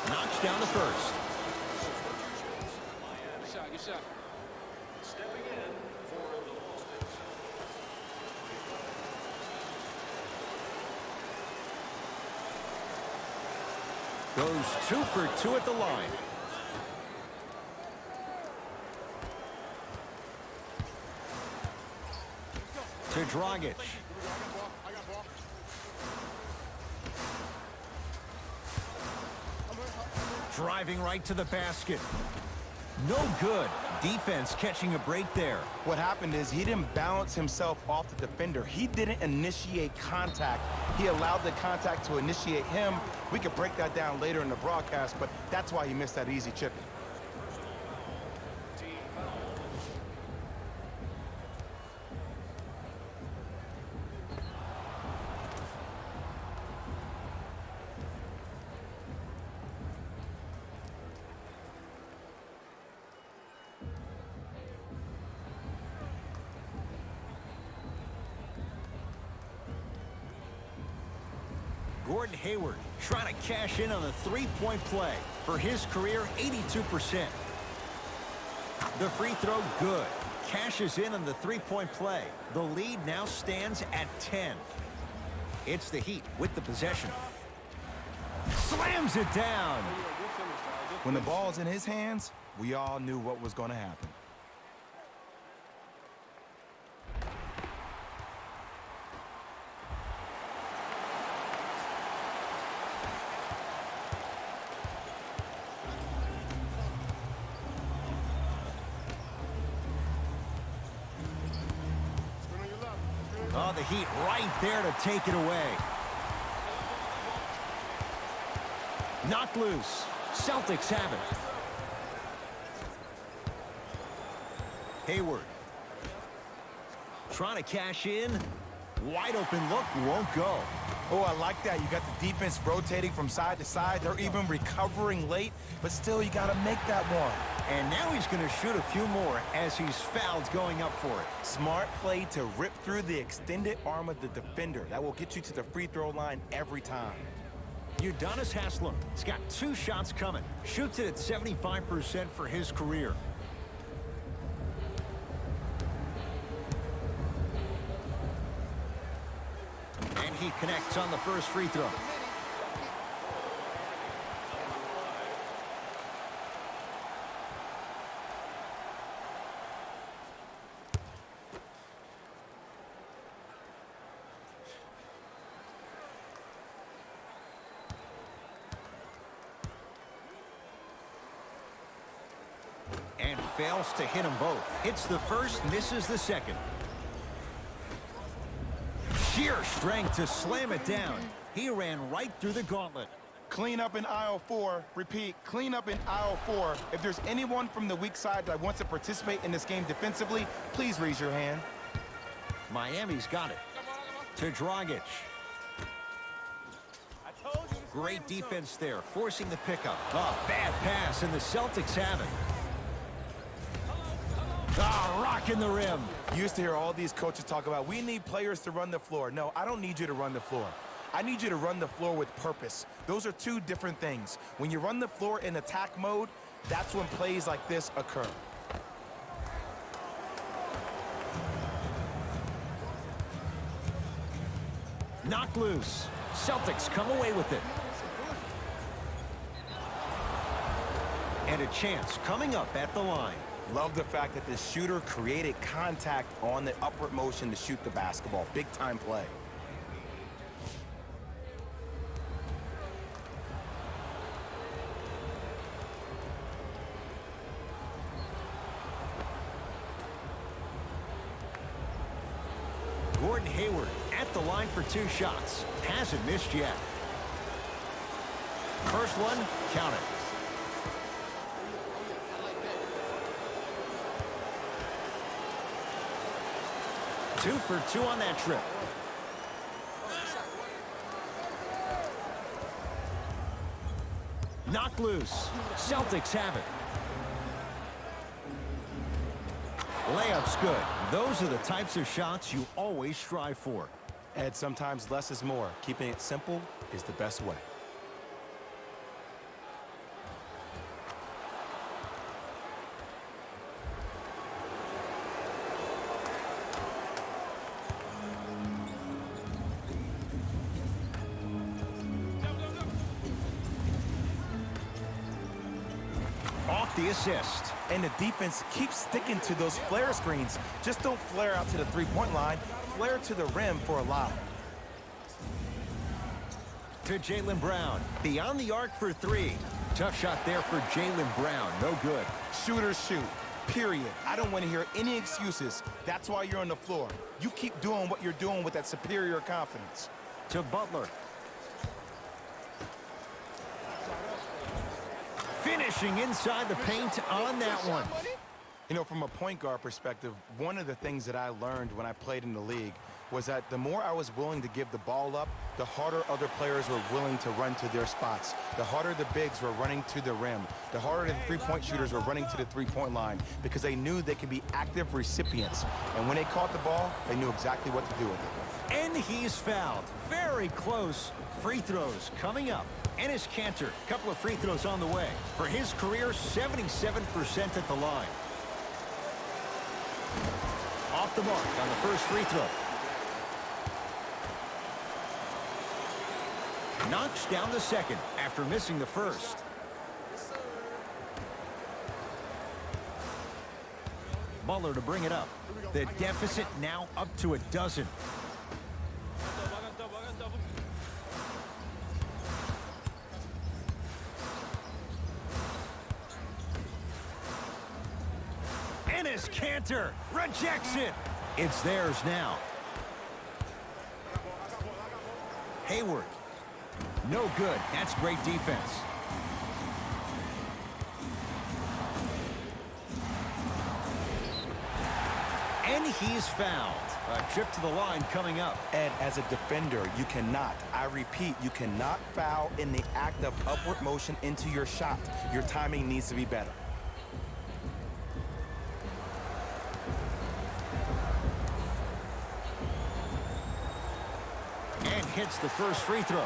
Knocks down the first. Good shot. Stepping in for the Celtics. Goes 2 for 2 at the line. To Dragic. I got ball. Driving right to the basket. No good. Defense catching a break there. What happened is he didn't balance himself off the defender. He didn't initiate contact. He allowed the contact to initiate him. We could break that down later in the broadcast, but that's why he missed that easy chip. Gordon Hayward trying to cash in on a three-point play. For his career, 82%. The free throw, good. Cashes in on the three-point play. The lead now stands at 10. It's the Heat with the possession. Slams it down. When the ball's in his hands, we all knew what was going to happen. Oh, the Heat right there to take it away. Knocked loose. Celtics have it. Hayward. Trying to cash in. Wide open look, won't go. Oh, I like that. You got the defense rotating from side to side. They're even recovering late, but still you got to make that one. And now he's going to shoot a few more as he's fouled going up for it. Smart play to rip through the extended arm of the defender. That will get you to the free throw line every time. Udonis Haslem has got 2 shots coming. Shoots it at 75% for his career. And he connects on the first free throw. And fails to hit them both. Hits the first, misses the second. Sheer strength to slam it down. He ran right through the gauntlet. Clean up in aisle 4. Repeat, clean up in aisle 4. If there's anyone from the weak side that wants to participate in this game defensively, please raise your hand. Miami's got it. To Dragic. Great defense there, forcing the pickup. Oh, bad pass, and the Celtics have it. Ah, rocking the rim. You used to hear all these coaches talk about, we need players to run the floor. No, I don't need you to run the floor. I need you to run the floor with purpose. Those are two different things. When you run the floor in attack mode, that's when plays like this occur. Knocked loose. Celtics come away with it. And a chance coming up at the line. Love the fact that the shooter created contact on the upward motion to shoot the basketball. Big time play. Gordon Hayward at the line for 2 shots. Hasn't missed yet. First one, count it. Two for 2 on that trip. Knocked loose. Celtics have it. Layup's good. Those are the types of shots you always strive for. Ed, sometimes less is more. Keeping it simple is the best way. Off the assist. And the defense keeps sticking to those flare screens. Just don't flare out to the three-point line. Flare to the rim for a lob. To Jaylen Brown. Beyond the arc for 3. Tough shot there for Jaylen Brown. No good. Shooters shoot. Period. I don't want to hear any excuses. That's why you're on the floor. You keep doing what you're doing with that superior confidence. To Butler. Finishing inside the paint on that one. You know, from a point guard perspective, one of the things that I learned when I played in the league was that the more I was willing to give the ball up, the harder other players were willing to run to their spots. The harder the bigs were running to the rim. The harder the three-point shooters were running to the three-point line because they knew they could be active recipients. And when they caught the ball, they knew exactly what to do with it. And he's fouled. Very close. Free throws coming up. Enes Kanter, couple of free throws on the way. For his career, 77% at the line. Off the mark on the first free throw. Knocks down the second after missing the first. Butler to bring it up. The deficit now up to a dozen. Enes Kanter rejects it. It's theirs now. Hayward. No good. That's great defense. And he's fouled. A trip to the line coming up. Ed, as a defender, you cannot, I repeat, you cannot foul in the act of upward motion into your shot. Your timing needs to be better. And hits the first free throw.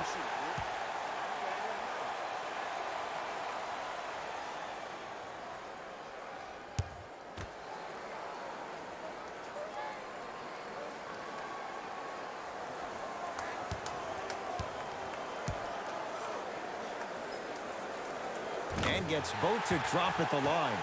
And gets both to drop at the line.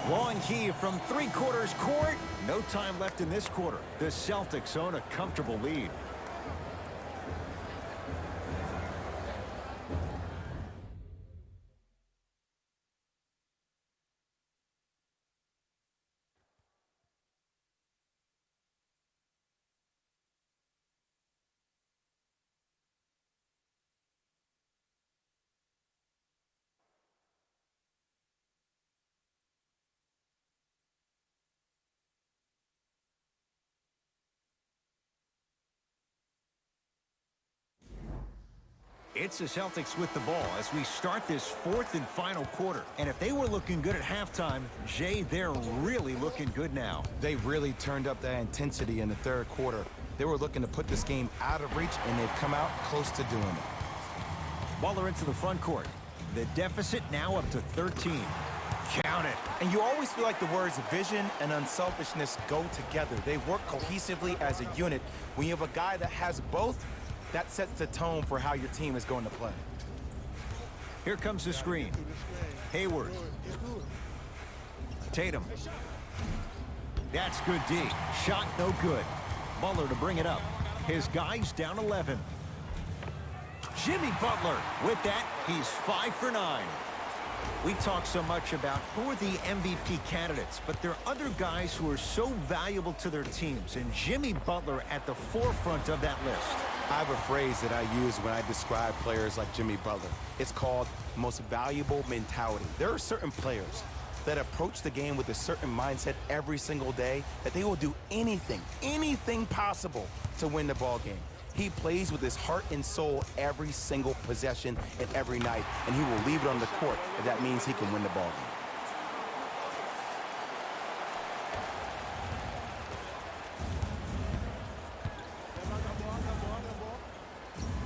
Long key from three-quarters court. No time left in this quarter. The Celtics own a comfortable lead. It's the Celtics with the ball as we start this fourth and final quarter. And if they were looking good at halftime, Jay, they're really looking good now. They really turned up that intensity in the third quarter. They were looking to put this game out of reach, and they've come out close to doing it. Butler into the front court. The deficit now up to 13. Count it. And you always feel like the words vision and unselfishness go together. They work cohesively as a unit. When you have a guy that has both, that sets the tone for how your team is going to play. Here comes the screen. Hayward. Tatum. That's good D. Shot no good. Butler to bring it up. His guy's down 11. Jimmy Butler. With that, he's 5 for 9. We talk so much about who are the MVP candidates, but there are other guys who are so valuable to their teams, and Jimmy Butler at the forefront of that list. I have a phrase that I use when I describe players like Jimmy Butler. It's called most valuable mentality. There are certain players that approach the game with a certain mindset every single day that they will do anything possible to win the ball game. He plays with his heart and soul every single possession and every night, and he will leave it on the court if that means he can win the ball game.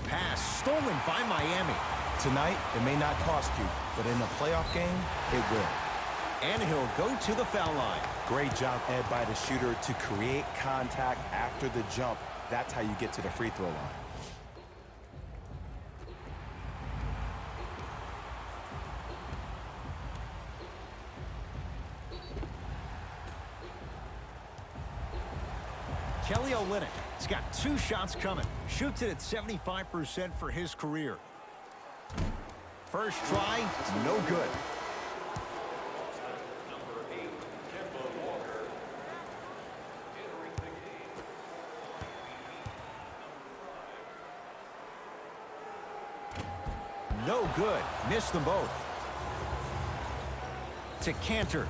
Pass stolen by Miami. Tonight, it may not cost you, but in a playoff game, it will. And he'll go to the foul line. Great job, Ed, by the shooter to create contact after the jump. That's how you get to the free throw line. Kelly Olynyk has got 2 shots coming. Shoots it at 75% for his career. First try, no good. Number 8, Kemba Walker. Entering the game. No good. Missed them both. To Cantor.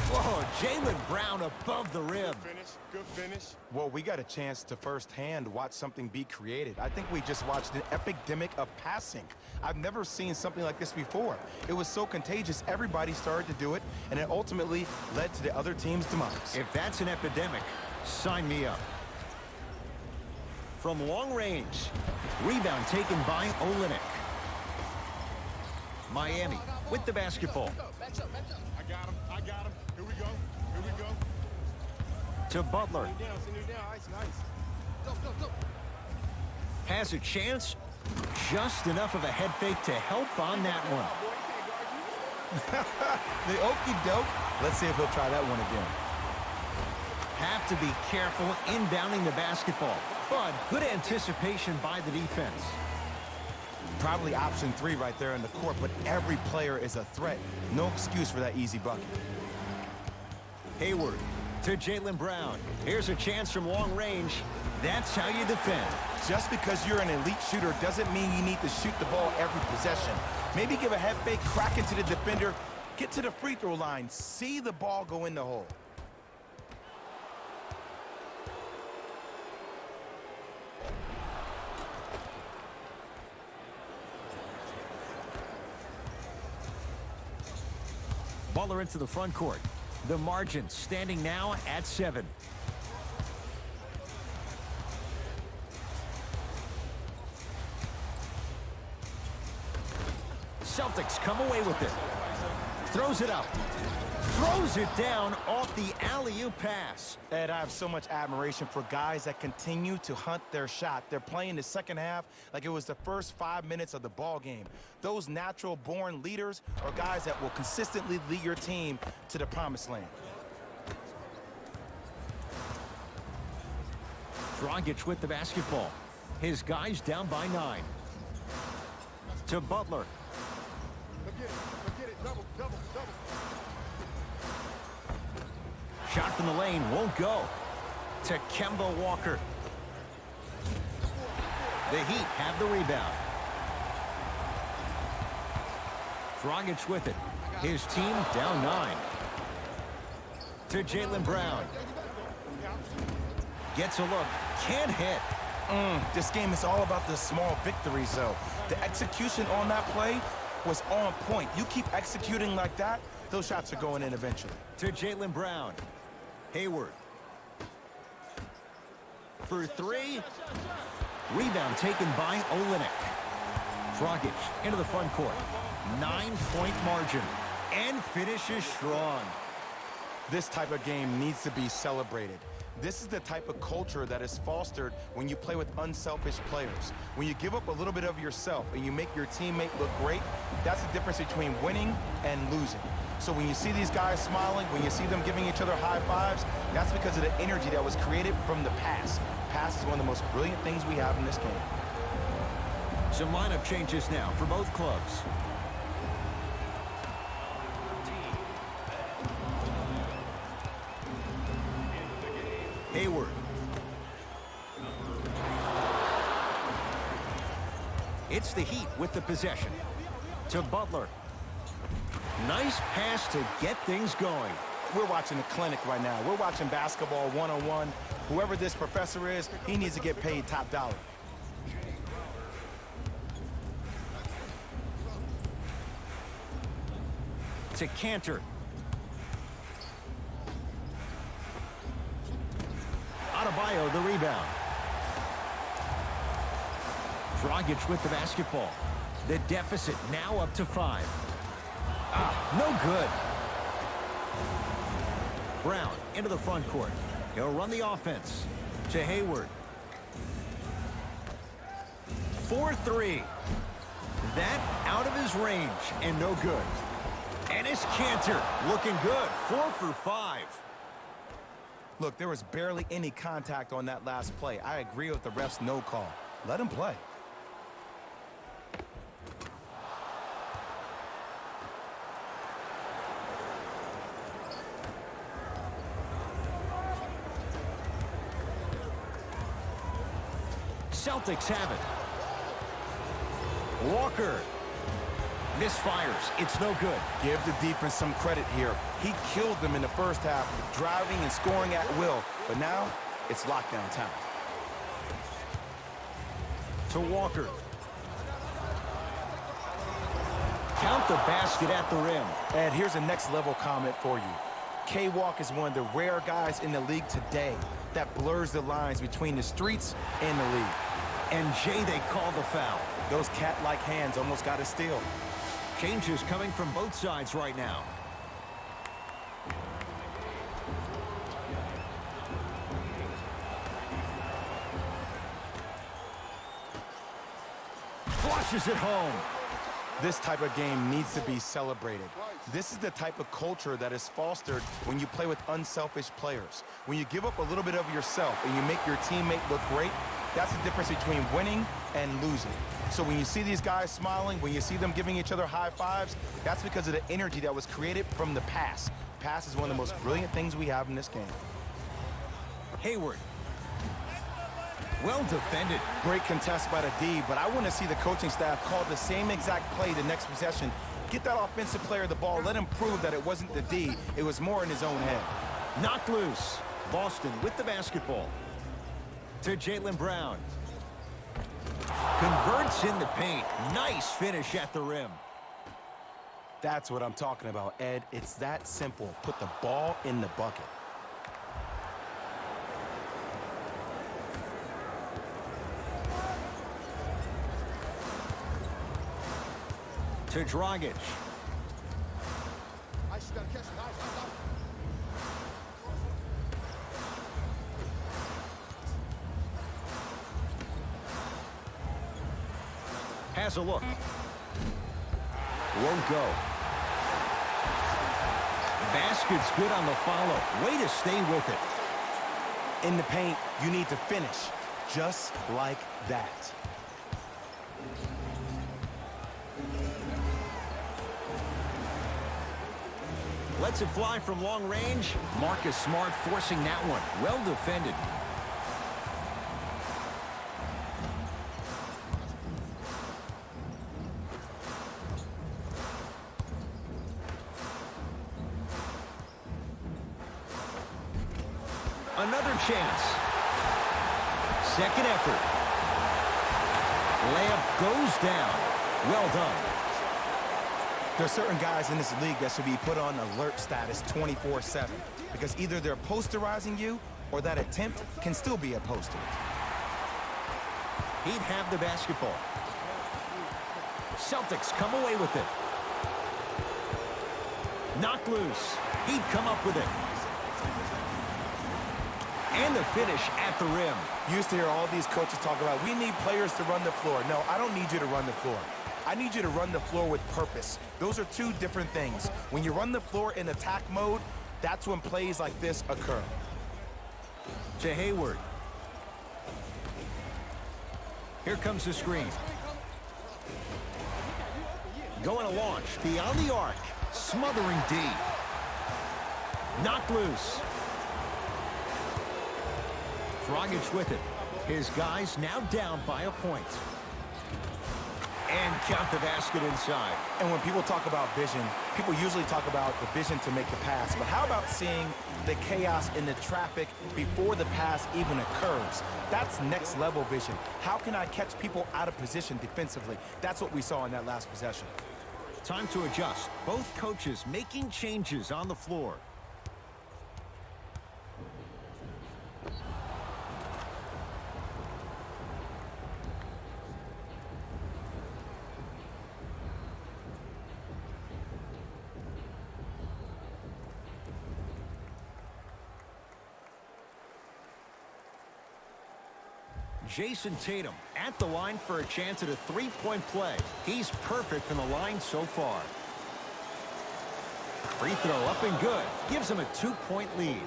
Whoa, Jaylen Brown above the rim. Good finish. Well, we got a chance to firsthand watch something be created. I think we just watched an epidemic of passing. I've never seen something like this before. It was so contagious, everybody started to do it, and it ultimately led to the other team's demise. If that's an epidemic, sign me up. From long range, rebound taken by Olynyk. Miami with the basketball. Match up. I got him. Here we go. To Butler. Send you down. Ice. Go. Has a chance. Just enough of a head fake to help on that one. The okie doke. Let's see if he'll try that one again. Have to be careful inbounding the basketball. But good anticipation by the defense. Probably option 3 right there in the court, but every player is a threat. No excuse for that easy bucket. Hayward to Jaylen Brown. Here's a chance from long range. That's how you defend. Just because you're an elite shooter doesn't mean you need to shoot the ball every possession. Maybe give a head fake, crack into the defender, get to the free throw line, see the ball go in the hole. Butler into the front court. The margin standing now at 7. Celtics come away with it. Throws it up. Throws it down off the alley-oop pass. Ed, I have so much admiration for guys that continue to hunt their shot. They're playing the second half like it was the first 5 minutes of the ball game. Those natural-born leaders are guys that will consistently lead your team to the promised land. Dragic with the basketball. His guy's down by 9. To Butler. Look at it. Double. Shot from the lane won't go. To Kemba Walker. The Heat have the rebound. Dragic with it. His team down 9. To Jaylen Brown. Gets a look. Can't hit. This game is all about the small victories, though. The execution on that play was on point. You keep executing like that, those shots are going in eventually. To Jaylen Brown. Hayward. For three. Rebound taken by Olynyk. Dragic into the front court. 9-point margin. And finishes strong. This type of game needs to be celebrated. This is the type of culture that is fostered when you play with unselfish players. When you give up a little bit of yourself and you make your teammate look great, that's the difference between winning and losing. So when you see these guys smiling, when you see them giving each other high fives, that's because of the energy that was created from the pass. Pass is one of the most brilliant things we have in this game. Some lineup changes now for both clubs. Hayward. It's the Heat with the possession. To Butler. Nice pass to get things going. We're watching a clinic right now. We're watching basketball one-on-one. Whoever this professor is, he needs to get paid top dollar. To Cantor. Adebayo the rebound. Dragic with the basketball. The deficit now up to 5. No good. Brown into the front court. He'll run the offense. To Hayward. 4-3. That out of his range and no good. And it's Cantor looking good. 4 for 5. Look, there was barely any contact on that last play. I agree with the ref's no call. Let him play. Celtics have it. Walker. Misfires. It's no good. Give the defense some credit here. He killed them in the first half, driving and scoring at will. But now, it's lockdown time. To Walker. Count the basket at the rim. Ed, here's a next-level comment for you. K-Walk is one of the rare guys in the league today that blurs the lines between the streets and the league. And Jay, they call the foul. Those cat-like hands almost got a steal. Changes coming from both sides right now. Flushes it home. This type of game needs to be celebrated. This is the type of culture that is fostered when you play with unselfish players. When you give up a little bit of yourself and you make your teammate look great, that's the difference between winning and losing. So when you see these guys smiling, when you see them giving each other high fives, that's because of the energy that was created from the pass. Pass is one of the most brilliant things we have in this game. Hayward. Well defended. Great contest by the D, but I want to see the coaching staff call the same exact play the next possession. Get that offensive player the ball. Let him prove that it wasn't the D. It was more in his own head. Knocked loose. Boston with the basketball. To Jaylen Brown. Converts in the paint. Nice finish at the rim. That's what I'm talking about, Ed. It's that simple. Put the ball in the bucket. To Dragic. Ice, you gotta catch it. Ice. Has a look. Won't go. Basket's good on the follow. Way to stay with it. In the paint, you need to finish. Just like that. Lets it fly from long range. Marcus Smart forcing that one. Well defended. Another chance. Second effort. Layup goes down. Well done. There are certain guys in this league that should be put on alert status 24/7 because either they're posterizing you or that attempt can still be a poster. He'd have the basketball. Celtics come away with it. Knocked loose. He'd come up with it. And the finish at the rim. You used to hear all these coaches talk about, we need players to run the floor. No, I don't need you to run the floor. I need you to run the floor with purpose. Those are two different things. When you run the floor in attack mode, that's when plays like this occur. To Hayward. Here comes the screen. Going to launch beyond the arc. Smothering D. Knocked loose. Dragic with it. His guys now down by a point. And count the basket inside. And when people talk about vision, people usually talk about the vision to make the pass. But how about seeing the chaos in the traffic before the pass even occurs? That's next level vision. How can I catch people out of position defensively? That's what we saw in that last possession. Time to adjust. Both coaches making changes on the floor. Jason Tatum at the line for a chance at a three-point play. He's perfect from the line so far. Free throw up and good. Gives him a 2-point lead.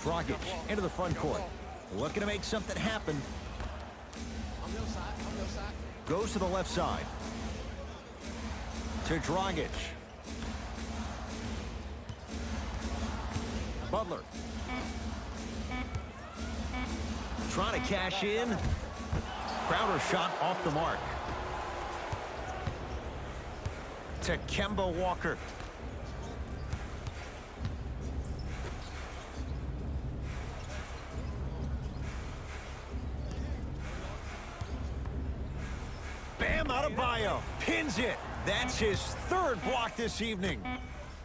Dragic into the front court. Looking to make something happen. On your side, on your side. Goes to the left side. To Dragic. Butler. Trying to cash in. Crowder shot off the mark. To Kemba Walker. Bam Adebayo pins it. That's his third block this evening.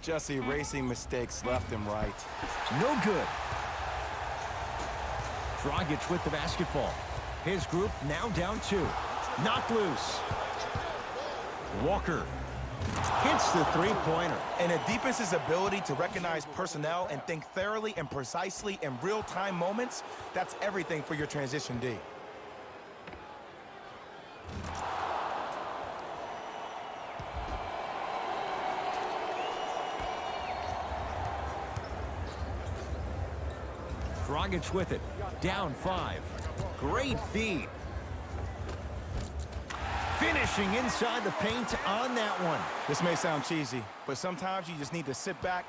Just erasing mistakes left and right. No good. Dragic with the basketball. His group now down 2. Knocked loose. Walker hits the three-pointer. And a defense's ability to recognize personnel and think thoroughly and precisely in real-time moments, that's everything for your transition D. Dragic with it. Down 5. Great feed. Finishing inside the paint on that one. This may sound cheesy, but sometimes you just need to sit back,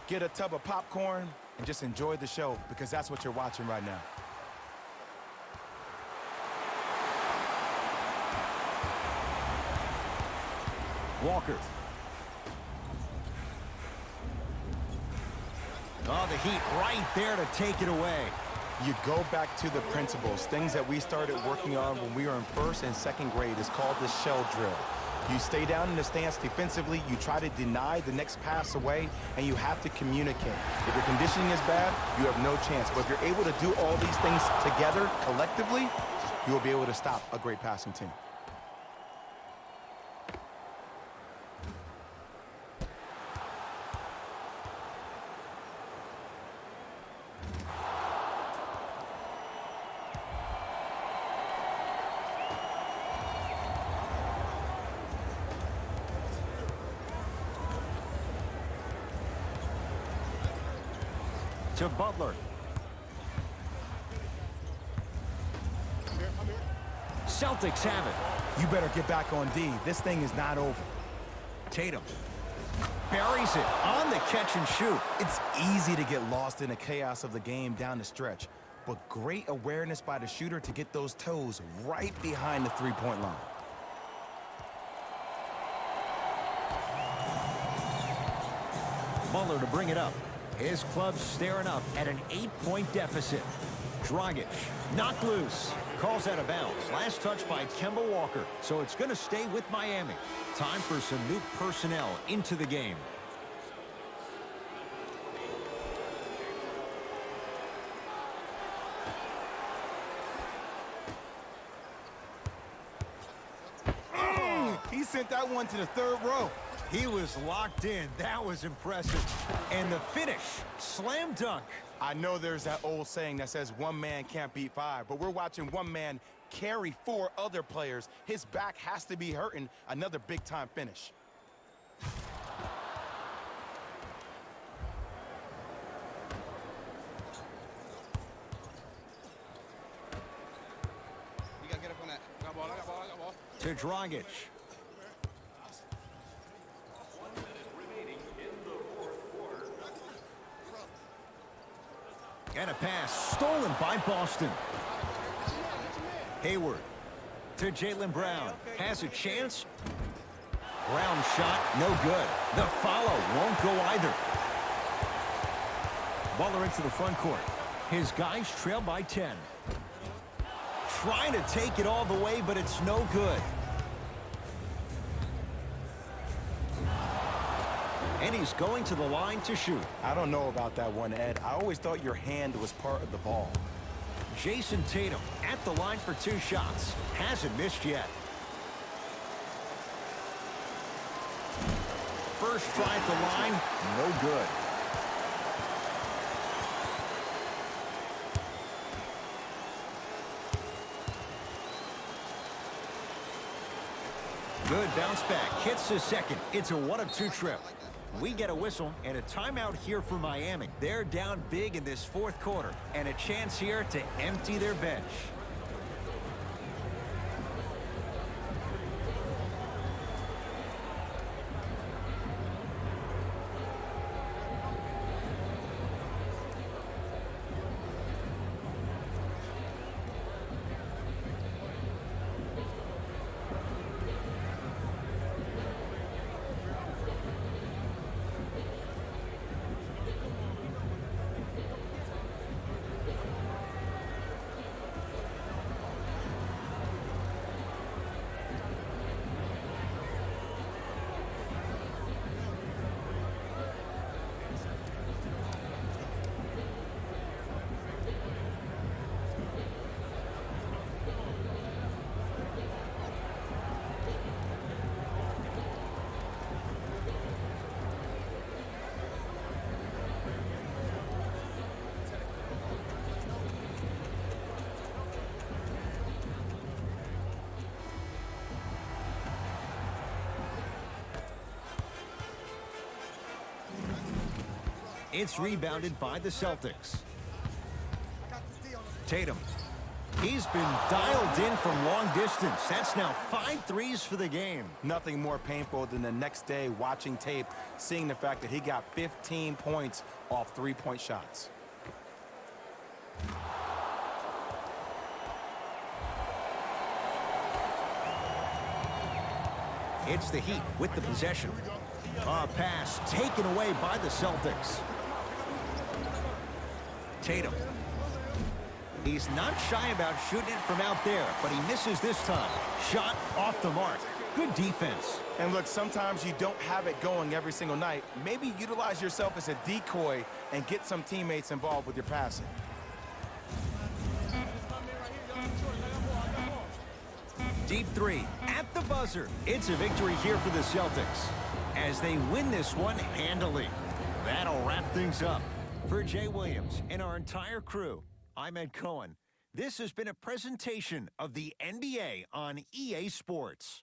get a tub of popcorn, and just enjoy the show, because that's what you're watching right now. Walker. Oh, the Heat right there to take it away. You go back to the principles, things that we started working on when we were in 1st and 2nd grade. It's called the shell drill. You stay down in the stance defensively, you try to deny the next pass away, and you have to communicate. If your conditioning is bad, you have no chance. But if you're able to do all these things together, collectively, you will be able to stop a great passing team. To Butler. Celtics have it. You better get back on D. This thing is not over. Tatum buries it on the catch and shoot. It's easy to get lost in the chaos of the game down the stretch, but great awareness by the shooter to get those toes right behind the three-point line. Butler to bring it up. His club's staring up at an 8-point deficit. Dragic, knocked loose. Calls out of bounds. Last touch by Kemba Walker. So it's going to stay with Miami. Time for some new personnel into the game. He sent that one to the third row. He was locked in. That was impressive. And the finish, slam dunk. I know there's that old saying that says one man can't beat five, but we're watching one man carry four other players. His back has to be hurting. Another big-time finish. You gotta get up on that. I got ball, I got ball, I got ball. To Dragic. And a pass stolen by Boston. Hayward to Jaylen Brown. Has a chance. Brown shot, no good. The follow won't go either. Baller into the front court. His guys trail by 10. Trying to take it all the way, but it's no good. And he's going to the line to shoot. I don't know about that one, Ed. I always thought your hand was part of the ball. Jason Tatum at the line for 2 shots. Hasn't missed yet. First try at the line, no good. Good bounce back. Hits the second. It's a 1-of-2 trip. We get a whistle and a timeout here for Miami. They're down big in this fourth quarter and a chance here to empty their bench. It's rebounded by the Celtics. Tatum. He's been dialed in from long distance. That's now 5 threes for the game. Nothing more painful than the next day watching tape, seeing the fact that he got 15 points off 3-point shots. It's the Heat with the possession. A pass taken away by the Celtics. Tatum. He's not shy about shooting it from out there, but he misses this time. Shot off the mark. Good defense. And look, sometimes you don't have it going every single night. Maybe utilize yourself as a decoy and get some teammates involved with your passing. Deep three at the buzzer. It's a victory here for the Celtics as they win this one handily. That'll wrap things up. For Jay Williams and our entire crew, I'm Ed Cohen. This has been a presentation of the NBA on EA Sports.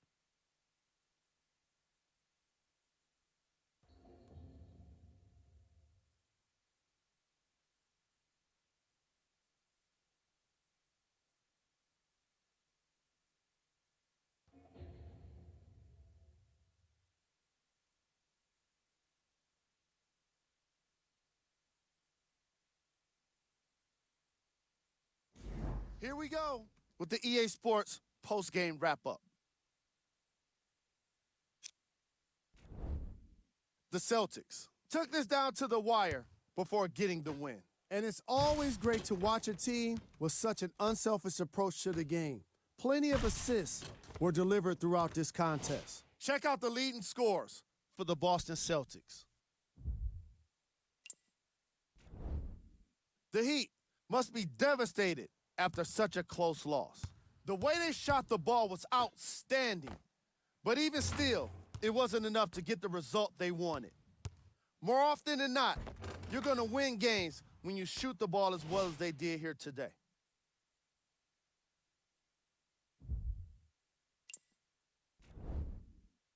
Here we go with the EA Sports post-game wrap-up. The Celtics took this down to the wire before getting the win. And it's always great to watch a team with such an unselfish approach to the game. Plenty of assists were delivered throughout this contest. Check out the leading scores for the Boston Celtics. The Heat must be devastated after such a close loss. The way they shot the ball was outstanding, but even still, it wasn't enough to get the result they wanted. More often than not, you're going to win games when you shoot the ball as well as they did here today.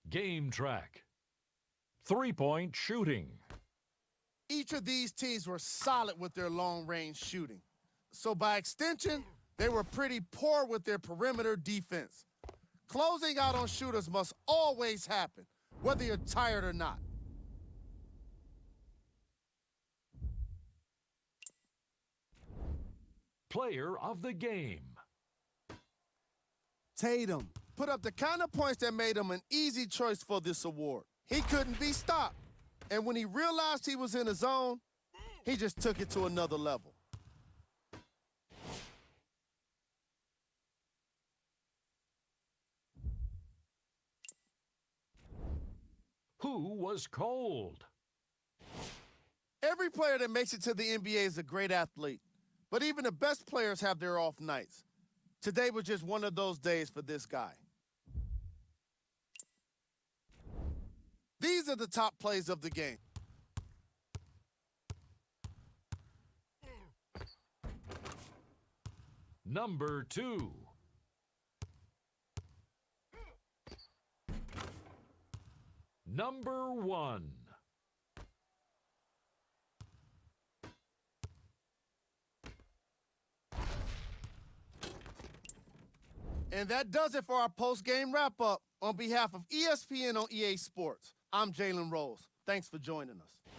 Game track. Three-point shooting. Each of these teams were solid with their long-range shooting. So by extension, they were pretty poor with their perimeter defense. Closing out on shooters must always happen, whether you're tired or not. Player of the game. Tatum. Put up the kind of points that made him an easy choice for this award. He couldn't be stopped. And when he realized he was in a zone, he just took it to another level. Who was cold? Every player that makes it to the NBA is a great athlete, but even the best players have their off nights. Today was just one of those days for this guy. These are the top plays of the game. Number 2. Number 1. And that does it for our post-game wrap-up. On behalf of ESPN on EA Sports, I'm Jalen Rose. Thanks for joining us.